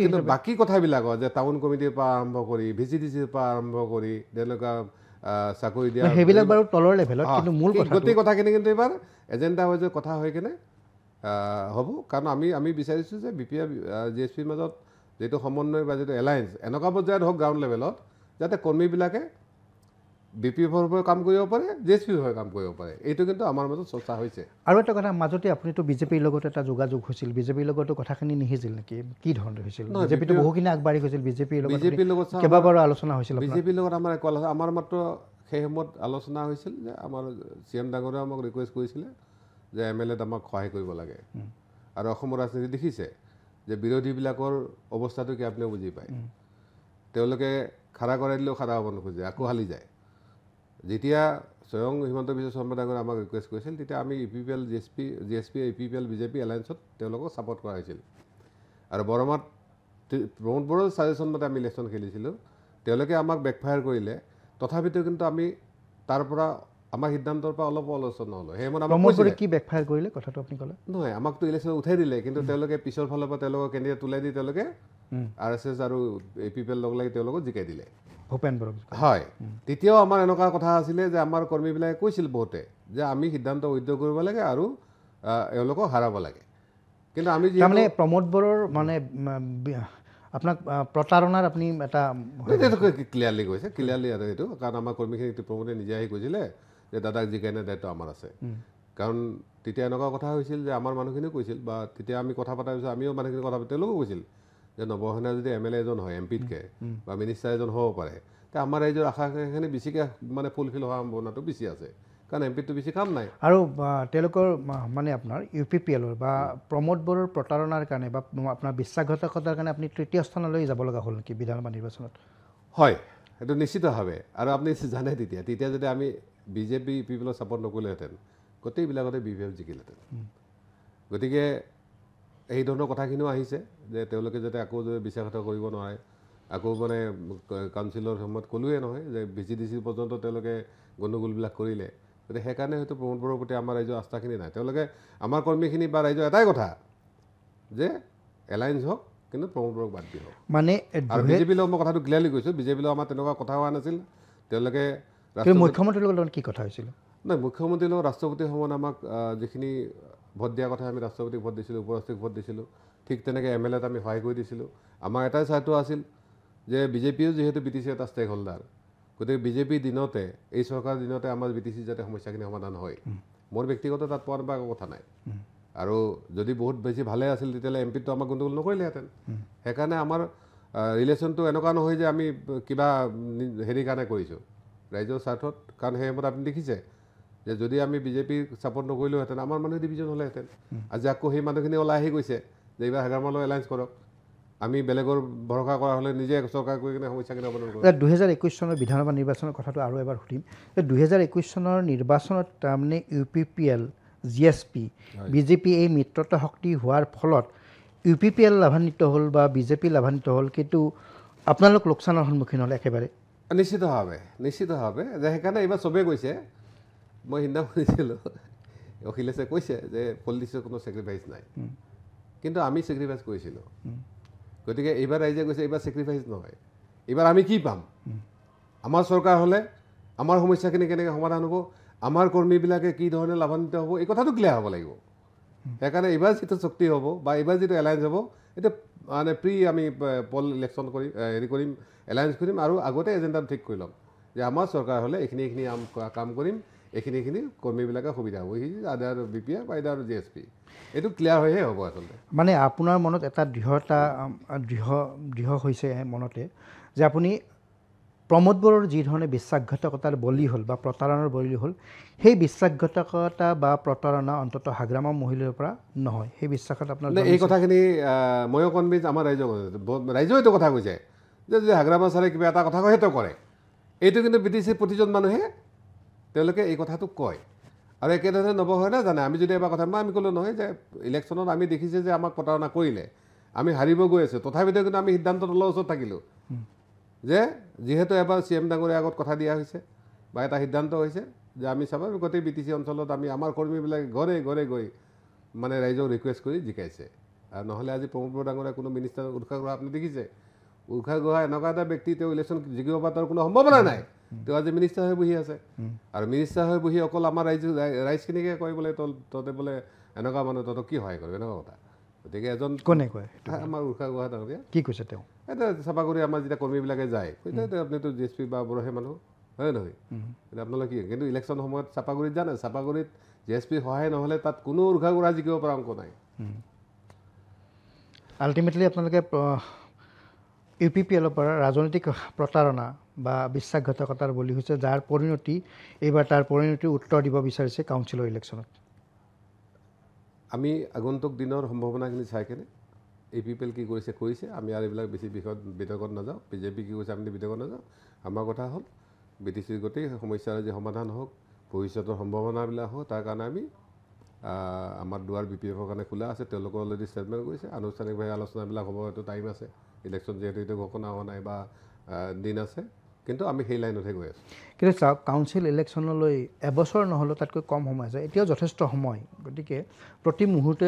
Speaker 2: কিন্তু বাকী কথাবিলাক যে টাউন কমিটিৰ পৰা আৰম্ভ কৰি VCDCৰ পৰা আৰম্ভ কৰি তেনেকুৱা চাকৰি দিয়া
Speaker 1: সেইবিলাক বাৰু তলৰ লেভেলত কিন্তু মূল
Speaker 2: গোটেই কথাখিনি কিন্তু এইবাৰ এজেণ্ডা হৈ যে কথা হৈ কেনে হ'ব কাৰণ আমি বিচাৰিছোঁ যে BPF GSPৰ মাজত যিটো সমন্বয় বা যিটো এলায়েন্স এনেকুৱা পৰ্যায়ত হওক গ্ৰাউণ্ড লেভেলত যাতে কৰ্মীবিলাকে BPFৰ হৈ কাম কৰিব পাৰে GSPৰ হৈ কাম কৰিব পাৰে এইটো কিন্তু আমাৰ মাজত চৰ্চা হৈছে
Speaker 1: আৰু এটা কথা মাজতে আপুনিতো বিজেপিৰ লগত এটা যোগাযোগ হৈছিল বিজেপিৰ লগতো কথাখিনি নিহিছিল নেকি কি ধৰণে হৈছিল বিজেপিটো বহুখিনি আগবাঢ়ি গৈছিল বিজেপিৰ লগত কেইবাবাৰো আলোচনা হৈছিল
Speaker 2: বিজেপিৰ লগত আমাৰ মাত্ৰ সেই সময়ত আলোচনা হৈছিল যে আমাৰ CM ডাঙৰে আমাক ৰিকুৱেষ্ট কৰিছিলে যে MLAত আমাক সহায় কৰিব লাগে আৰু অসমৰ ৰাজনীতি দেখিছে যে বিৰোধীবিলাকৰ অৱস্থাটো কি আপুনিও বুজি পায় তেওঁলোকে খাৰা কৰাই দিলেও খাৰা হ'ব নোখোজে আকৌ হালি যায় যেতিয়া স্বয়ং হিমন্ত বিশ্ব শৰ্মা ডাঙৰে আমাক ৰিকুৱেষ্ট কৰিছিল তেতিয়া আমি EPPL GSP EPPL BJP এলায়েন্সত তেওঁলোকক ছাপৰ্ট কৰা হৈছিল আৰু বৰমাত প্ৰমোদ বড়োৰ ছাজেশ্যন মতে আমি ইলেকশ্যন খেলিছিলোঁ তেওঁলোকে আমাক বেকফায়াৰ কৰিলে তথাপিতো কিন্তু আমি তাৰ পৰা আমাৰ সিদ্ধান্তৰ পৰা অলপ আলোচনা হ'লো সেই মানে
Speaker 1: প্ৰমোদ বড়োৱে কি বেকফায়াৰ কৰিলে কথাটো আপুনি ক'লে
Speaker 2: নহয় আমাকতো ইলেকশ্যন উঠাই দিলে কিন্তু তেওঁলোকে পিছৰ ফালৰ পৰা তেওঁলোকৰ কেণ্ডিডেট ওলাই দি তেওঁলোকে RSS আৰু EPPL লগ লাগি তেওঁলোকক জিকাই দিলে
Speaker 1: ভূপেন বড়োক
Speaker 2: হয় তেতিয়াও আমাৰ এনেকুৱা কথা আছিলে যে আমাৰ কৰ্মীবিলাকে কৈছিল বহুতে যে আমি সিদ্ধান্ত উইথড্ৰ কৰিব লাগে আৰু এওঁলোকক হাৰাব লাগে কিন্তু আমি
Speaker 1: তাৰমানে প্ৰমোদ বড়োৰ মানে আপোনাক প্ৰতাৰণাৰ আপুনি এটা
Speaker 2: ক্লিয়াৰলি কৈছে ক্লিয়াৰলি আৰু এইটো কাৰণ আমাৰ কৰ্মীখিনি প্ৰমোদে নিজে আহি কৈছিলে যে দাদাক জিকাই নিয়া দায়িত্ব আমাৰ আছে কাৰণ তেতিয়া এনেকুৱা কথা হৈছিল যে আমাৰ মানুহখিনিও কৈছিল বা তেতিয়া আমি কথা পতাৰ পিছত আমিও মানুহখিনি কথা পাতি তেওঁলোকেও কৈছিল যে নৱসেনা যদি MLA এজন হয় MPতকৈ বা মিনিষ্টাৰ এজন হ'ব পাৰে তে আমাৰ ৰাইজৰ আশাখিনি বেছিকৈ মানে ফুলফিল হোৱাৰ সম্ভাৱনাটো বেছি আছে কাৰণ MPতটো বেছি কাম নাই
Speaker 1: আৰু তেওঁলোকৰ মানে আপোনাৰ UPPLৰ বা প্ৰমোদ বড়োৰ প্ৰতাৰণাৰ কাৰণে বা আপোনাৰ বিশ্বাসঘাতকতাৰ কাৰণে আপুনি তৃতীয় স্থানলৈ যাব লগা হ'ল নেকি বিধানসভা নিৰ্বাচনত
Speaker 2: হয় এইটো নিশ্চিতভাৱে আৰু আপুনি জানে তেতিয়া যদি আমি BJP EPPLৰ ছাপৰ্ট নকৰিলেহেঁতেন গোটেইবিলাকতে BPF জিকিলেহেঁতেন গতিকে এই ধৰণৰ কথাখিনিও আহিছে যে তেওঁলোকে যাতে আকৌ যদি বিশ্বাসঘাতক কৰিব নোৱাৰে আকৌ মানে কাউন্সিলৰ সময়ত ক'লোৱে নহয় যে VCDC পৰ্যন্ত তেওঁলোকে গণ্ডগোলবিলাক কৰিলে গতিকে সেইকাৰণে হয়তো প্ৰমোদ বড়োৰ প্ৰতি আমাৰ ৰাইজৰ আস্থাখিনি নাই তেওঁলোকে আমাৰ কৰ্মীখিনি বা ৰাইজৰ এটাই কথা যে এলায়েন্স হওক কিন্তু প্ৰমোদ বড়োক বাদ দি হওক
Speaker 1: মানে
Speaker 2: আৰু বিজেপিৰ লগত মই কথাটো ক্লিয়াৰলি কৈছোঁ বিজেপিৰ লগত আমাৰ তেনেকুৱা কথা হোৱা নাছিল তেওঁলোকে
Speaker 1: মুখ্যমন্ত্ৰীৰ লগত কি কথা হৈছিল
Speaker 2: নাই মুখ্যমন্ত্ৰীৰ লগত ৰাষ্ট্ৰপতিৰ সময়ত আমাক যিখিনি ভোট দিয়াৰ কথা আমি ৰাষ্ট্ৰপতিক ভোট দিছিলোঁ উপৰাষ্ট্ৰপতিক ভোট দিছিলোঁ ঠিক তেনেকৈ MLAত আমি সহায় কৰি দিছিলোঁ আমাৰ এটাই স্বাৰ্থ আছিল যে বিজেপিও যিহেতু BTC এটা ষ্টেক হোল্ডাৰ গতিকে বিজেপিৰ দিনতে এই চৰকাৰৰ দিনতে আমাৰ BTC যাতে সমস্যাখিনি সমাধান হয় মোৰ ব্যক্তিগত তাত পোৱাৰ বা একো কথা নাই আৰু যদি বহুত বেছি ভালে আছিল তেতিয়াহ'লে MPটো আমাক গণ্ডগোল নকৰিলেহেঁতেন সেইকাৰণে আমাৰ ৰিলেশ্যনটো এনেকুৱা নহয় যে আমি কিবা হেৰি কাৰণে কৰিছোঁ ৰাইজৰ স্বাৰ্থত কাৰণ সেই সময়ত আপুনি দেখিছে যে যদি আমি বিজেপিক ছাপৰ্ট নকৰিলোহেঁতেন আমাৰ মানুহে ডিভিজন হ'লেহেঁতেন আজি আকৌ সেই মানুহখিনি ওলাই আহি কৈছে যে এইবাৰ হেগামালৰ এলায়েন্স কৰক আমি বেলেগৰ ভৰসা কৰা হ'লে নিজে চৰকাৰ কৰি কিনে সমস্যাখিনি সমাধান কৰোঁ
Speaker 1: 2021 চনৰ বিধানসভা নিৰ্বাচনৰ কথাটো আৰু এবাৰ সুধিম 2021 চনৰ নিৰ্বাচনত তাৰমানে UPPL GSP বিজেপি এই মিত্ৰতা শক্তি হোৱাৰ ফলত UPPL লাভান্বিত হ'ল বা বিজেপি লাভান্বিত হ'ল কিন্তু আপোনালোক লোকচানৰ সন্মুখীন হ'ল একেবাৰে
Speaker 2: নিশ্চিতভাৱে যে সেইকাৰণে এইবাৰ চবেই কৈছে মই সিদিনা শুনিছিলোঁ অখিলেশে কৈছে যে পলিটিক্সৰ কোনো ছেক্ৰিফাইচ নাই কিন্তু আমি ছেক্ৰিফাইচ কৰিছিলোঁ গতিকে এইবাৰ ৰাইজে কৈছে এইবাৰ ছেক্ৰিফাইচ নহয় এইবাৰ আমি কি পাম আমাৰ চৰকাৰ হ'লে আমাৰ সমস্যাখিনি কেনেকৈ সমাধান হ'ব আমাৰ কৰ্মীবিলাকে কি ধৰণে লাভান্বিত হ'ব এই কথাটো ক্লিয়াৰ হ'ব লাগিব সেইকাৰণে এইবাৰ যিটো চুক্তি হ'ব বা এইবাৰ যিটো এলায়েন্স হ'ব এইটো মানে আমি পল ইলেকশ্যন কৰিম হেৰি কৰিম এলায়েন্স কৰিম আৰু আগতে এজেণ্ডাটো ঠিক কৰি ল'ম যে আমাৰ চৰকাৰ হ'লে এইখিনি কাম কৰিম এইখিনি কৰ্মীবিলাকে সুবিধা হ'ব আদাৰ BPF বা আদাৰ GSP এইটো ক্লিয়াৰ হৈহে হ'ব আচলতে
Speaker 1: মানে আপোনাৰ মনত এটা দৃঢ় হৈছে মনতে যে আপুনি প্ৰমোদ বড়োৰ যি ধৰণে বিশ্বাসঘাতকতাৰ বলি হ'ল বা প্ৰতাৰণাৰ বলি হ'ল সেই বিশ্বাসঘাতকতা বা প্ৰতাৰণা অন্ততঃ হাগ্ৰামা মহিলাৰ পৰা নহয় সেই বিশ্বাসত আপোনাৰ
Speaker 2: এই কথাখিনি ময়ো কনভিন্স আমাৰ ৰাইজেও এইটো কথা কৈছে যে যদি হাগ্ৰামা ছাৰে কিবা এটা কথা কয় সেইটো কৰে এইটো কিন্তু BTC প্ৰতিজন মানুহে তেওঁলোকে এই কথাটো কয় আৰু একেধৰণে নবহয় না জানে আমি যদি এবাৰ কথা আমি ক'লোঁ নহয় যে ইলেকশ্যনত আমি দেখিছে যে আমাক প্ৰতাৰণা কৰিলে আমি হাৰিব গৈ আছোঁ তথাপিতো কিন্তু আমি সিদ্ধান্ত নলোৱাৰ ওচৰত থাকিলোঁ যে যিহেতু এবাৰ CM ডাঙৰীয়াৰ আগত কথা দিয়া হৈছে বা এটা সিদ্ধান্ত হৈছে যে আমি চাব গোটেই BTC অঞ্চলত আমি আমাৰ কৰ্মীবিলাকে ঘৰে ঘৰে গৈ মানে ৰাইজক ৰিকুৱেষ্ট কৰি জিকাইছে আৰু নহ'লে আজি প্ৰমোদ বড়ো ডাঙৰীয়া কোনো মিনিষ্টাৰ উৎসাহ গ্ৰহা আপুনি দেখিছে উৎসাহ গ্ৰহা এনেকুৱা এটা ব্যক্তি তেওঁ ইলেকশ্যন জিকিব পৰা তাৰ কোনো সম্ভাৱনা নাই তেওঁ আজি মিনিষ্টাৰ হৈ বহি আছে আৰু মিনিষ্টাৰ হৈ বহি অকল আমাৰ ৰাইজখিনিকে কয় বোলে তহঁতে বোলে এনেকুৱা মানুহ তহঁতক কি সহায় কৰিব এনেকুৱা কথা গতিকে এজন
Speaker 1: কোনে কয়
Speaker 2: আমাৰ উৎসাহ গ্ৰহা ডাঙৰীয়া
Speaker 1: কি কৈছে তেওঁ
Speaker 2: এটা চাপাগুৰি আমাৰ যেতিয়া কৰ্মীবিলাকে যায় কৈছে আপুনিতো GSP বা বড়োহে মানুহ হয় নহয় এতিয়া আপোনালোকে কি কিন্তু ইলেকশ্যন সময়ত চাপাগুৰিত জানে চাপাগুৰিত GSP সহায় নহ'লে তাত কোনো উৰ্ঘা গুৰা জিকিব পৰা অংক নাই
Speaker 1: আল্টিমেটলি আপোনালোকে UPPLৰ পৰা ৰাজনৈতিক প্ৰতাৰণা বা বিশ্বাসঘাতকতাৰ বলি হৈছে যাৰ পৰিণতি এইবাৰ তাৰ পৰিণতিৰ উত্তৰ দিব বিচাৰিছে কাউন্সিলৰ ইলেকশ্যনত
Speaker 2: আমি আগন্তুক দিনৰ সম্ভাৱনাখিনি চাই কেনে UPPL কি কৰিছে আমি আৰু এইবিলাক বেছি বিতৰ্কত নাযাওঁ বিজেপি কি কৰিছে আমি বিতৰ্কত নাযাওঁ আমাৰ কথা হ'ল BTCৰ গোটেই সমস্যাৰ যি সমাধান হওক ভৱিষ্যতৰ সম্ভাৱনাবিলাক হওক তাৰ কাৰণে আমি আমাৰ দুৱাৰ BPFৰ কাৰণে খোলা আছে তেওঁলোকৰ অলৰেডি ষ্টেটমেণ্ট কৰিছে আনুষ্ঠানিকভাৱে আলোচনাবিলাক হ'ব হয়তো টাইম আছে ইলেকশ্যন যিহেতু এইটো ঘোষণা হোৱা নাই বা দিন আছে কিন্তু আমি সেই লাইনতহে গৈ আছোঁ
Speaker 1: কিন্তু চাওক কাউন্সিল ইলেকশ্যনলৈ এবছৰ নহ'লেও তাতকৈ কম সময় আছে এতিয়াও যথেষ্ট সময় গতিকে প্ৰতি মুহূৰ্তে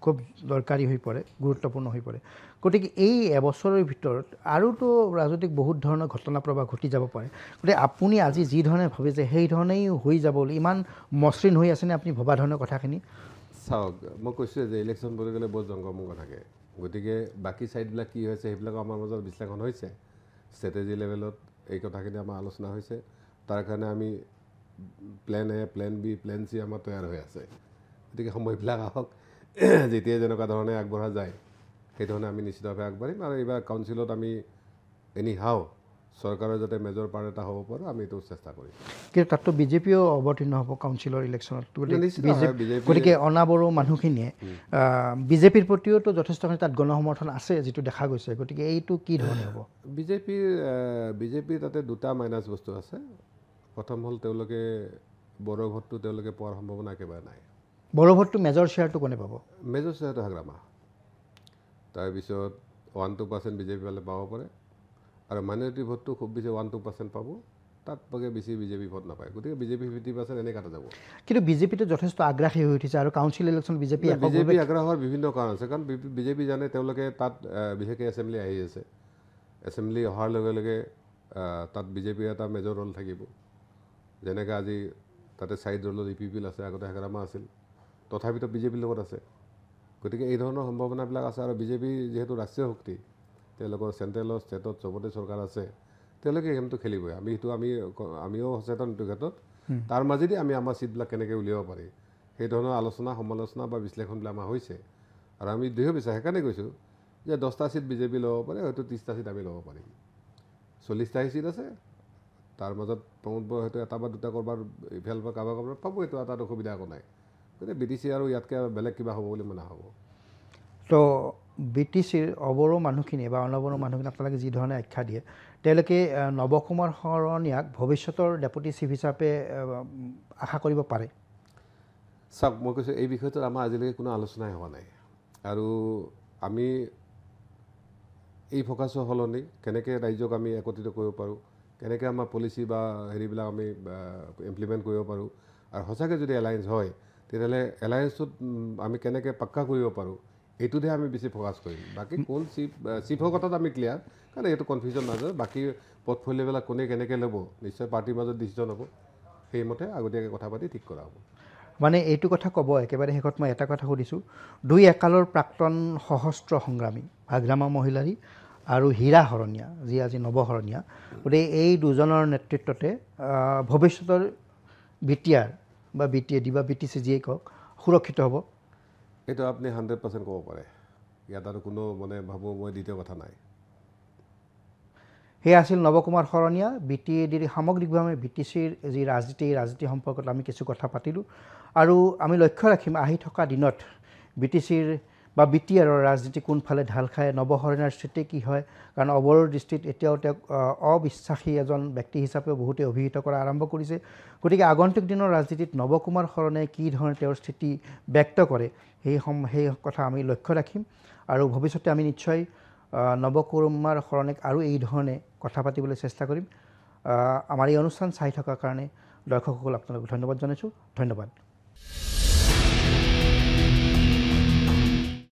Speaker 1: খুব দৰকাৰী হৈ পৰে গুৰুত্বপূৰ্ণ হৈ পৰে গতিকে এই এবছৰৰ ভিতৰত আৰুতো ৰাজনৈতিক বহুত ধৰণৰ ঘটনা প্ৰবাহ ঘটি যাব পাৰে গতিকে আপুনি আজি যি ধৰণে ভাবিছে সেই ধৰণেই হৈ যাব ইমান মসৃণ হৈ আছেনে আপুনি ভবা ধৰণৰ কথাখিনি
Speaker 2: চাওক মই কৈছোঁ যে ইলেকশ্যন বুলি গ'লে বহুত জংগমংগ থাকে গতিকে বাকী ছাইডবিলাক কি হৈছে সেইবিলাক আমাৰ মাজত বিশ্লেষণ হৈছে ষ্ট্ৰেটেজি লেভেলত এই কথাখিনি আমাৰ আলোচনা হৈছে তাৰ কাৰণে আমি plane A plane B plane C আমাৰ তৈয়াৰ হৈ আছে গতিকে সময়বিলাক আহক যেতিয়াই যেনেকুৱা ধৰণে আগবঢ়া যায় সেই ধৰণে আমি নিশ্চিতভাৱে আগবাঢ়িম আৰু এইবাৰ কাউন্সিলত আমি এনিহাও চৰকাৰৰ যাতে মেজৰ পাৰ্ট এটা হ'ব পাৰোঁ আমি এইটো চেষ্টা কৰিম
Speaker 1: কিন্তু তাততো বিজেপিও অৱতীৰ্ণ হ'ব কাউন্সিলৰ ইলেকশ্যনত
Speaker 2: বিজেপি
Speaker 1: গতিকে অনাবড়ো মানুহখিনিয়ে বিজেপিৰ প্ৰতিওতো যথেষ্টখিনি তাত গণসমৰ্থন আছে যিটো দেখা গৈছে গতিকে এইটো কি ধৰণে হ'ব
Speaker 2: বিজেপিৰ তাতে দুটা মাইনাছ বস্তু আছে প্ৰথম হ'ল তেওঁলোকে বড়ো ভোটটো তেওঁলোকে পোৱাৰ সম্ভাৱনা একেবাৰে নাই
Speaker 1: বড়ো ভোটটো মেজৰ শ্বেয়াৰটো কোনে পাব
Speaker 2: মেজৰ শ্বেয়াৰটো হাগ্ৰামা তাৰপিছত 1-2% বিজেপি পালে পাব পাৰে আৰু মাইনৰিটি ভোটটো খুব বেছি 1-2% পাব তাত পাকে বেছি বিজেপি ভোট নাপায় গতিকে বিজেপি 50% এনে কাটা যাব
Speaker 1: কিন্তু বিজেপিটো যথেষ্ট আগ্ৰাসী হৈ উঠিছে আৰু কাউন্সিল ইলেকশ্যন বিজেপি
Speaker 2: বিজেপি আগ্ৰহৰ বিভিন্ন কাৰণ আছে কাৰণ বিজেপি জানে তেওঁলোকে তাত বিশেষকৈ এছেম্বলি আহি আছে এছেম্বলি অহাৰ লগে লগে তাত বিজেপিৰ এটা মেজৰ ৰোল থাকিব যেনেকৈ আজি তাতে চাইড ৰোলত ইপিপিএল আছে আগতে হেগাৰামা আছিল তথাপিতো বিজেপিৰ লগত আছে গতিকে এই ধৰণৰ সম্ভাৱনাবিলাক আছে আৰু বিজেপি যিহেতু ৰাষ্ট্ৰীয় শক্তি তেওঁলোকৰ চেণ্ট্ৰেলৰ ষ্টেটত চবতে চৰকাৰ আছে তেওঁলোকে গেমটো খেলিবই আমিও সচেতন এইটো ক্ষেত্ৰত তাৰ মাজেদি আমি আমাৰ চিটবিলাক কেনেকৈ উলিয়াব পাৰি সেই ধৰণৰ আলোচনা সমালোচনা বা বিশ্লেষণবিলাক আমাৰ হৈছে আৰু আমি দৃঢ় বিশ্বাস সেইকাৰণে কৈছোঁ যে 10টা চিট বিজেপি ল'ব পাৰে হয়তো 30টা চিট আমি ল'ব পাৰিম 40টা চিট আছে তাৰ মাজত প্ৰমোদ বৰা হয়তো এটা বা দুটা কৰবাৰ ইফাল বা কাৰোবাৰ পাব এইটো এটা অসুবিধা একো নাই গতিকে BTC আৰু ইয়াতকৈ বেলেগ কিবা হ'ব বুলি মই নাভাবোঁ
Speaker 1: তো BTCৰ অবড়ো মানুহখিনি বা অনবড়ো মানুহখিনি আপোনালোকে যি ধৰণে আখ্যা দিয়ে তেওঁলোকে নৱ কুমাৰ শৰণীয়াক ভৱিষ্যতৰ ডেপুটি চিফ হিচাপে আশা কৰিব পাৰে
Speaker 2: চাওক মই কৈছোঁ এই বিষয়টোত আমাৰ আজিলৈকে কোনো আলোচনাই হোৱা নাই আৰু আমি এই ফ'কাছৰ সলনি কেনেকৈ ৰাইজক আমি একত্ৰিত কৰিব পাৰোঁ কেনেকৈ আমাৰ পলিচি বা হেৰিবিলাক আমি ইমপ্লিমেণ্ট কৰিব পাৰোঁ আৰু সঁচাকৈ যদি এলায়েন্স হয় তেতিয়াহ'লে এলায়েন্সটোত আমি কেনেকৈ পাক্কা কৰিব পাৰোঁ এইটোতহে আমি বেছি ফ'কাছ কৰিম বাকী কোন চিফৰ কথাত আমি ক্লিয়াৰ কাৰণ এইটো কনফিউজন নাযায় বাকী পৰ্টফলিঅ'বিলাক কোনে কেনেকৈ ল'ব নিশ্চয় পাৰ্টিৰ মাজত ডিচিশ্যন হ'ব সেইমতে আগতীয়াকৈ কথা পাতি ঠিক কৰা হ'ব
Speaker 1: মানে এইটো কথা ক'ব একেবাৰে শেষত মই এটা কথা সুধিছোঁ দুই একালৰ প্ৰাক্তন সশস্ত্ৰ সংগ্ৰামী ভাগ্ৰামা মহিলাৰী আৰু হীৰা শৰণীয়া যি আজি নৱ শৰণীয়া গতিকে এই দুজনৰ নেতৃত্বতে ভৱিষ্যতৰ BTR বা BTAD বা BTC যিয়ে কওক সুৰক্ষিত হ'ব
Speaker 2: এইটো আপুনি 100% ক'ব পাৰে ইয়াত আৰু কোনো মানে ভাবোঁ মই দ্বিতীয় কথা নাই
Speaker 1: সেয়া আছিল নৱ কুমাৰ শৰণীয়া BTADৰ সামগ্ৰিকভাৱে BTCৰ যি ৰাজনীতি এই ৰাজনীতি সম্পৰ্কত আমি কিছু কথা পাতিলোঁ আৰু আমি লক্ষ্য ৰাখিম আহি থকা দিনত BTCৰ বা BTRৰ ৰাজনীতি কোনফালে ঢাল খায় নৱ শৰণীয়াৰ স্থিতি কি হয় কাৰণ অবড়োৰ দৃষ্টিত এতিয়াও তেওঁক অবিশ্বাসী এজন ব্যক্তি হিচাপে বহুতে অভিহিত কৰা আৰম্ভ কৰিছে গতিকে আগন্তুক দিনৰ ৰাজনীতিত নৱ কুমাৰ শৰণীয়াই কি ধৰণে তেওঁৰ স্থিতি ব্যক্ত কৰে সেই কথা আমি লক্ষ্য ৰাখিম আৰু ভৱিষ্যতে আমি নিশ্চয় নৱ কুমাৰ শৰণীক আৰু এই ধৰণে কথা পাতিবলৈ চেষ্টা কৰিম আমাৰ এই অনুষ্ঠান চাই থকাৰ কাৰণে দৰ্শকসকল আপোনালোকক ধন্যবাদ জনাইছোঁ ধন্যবাদ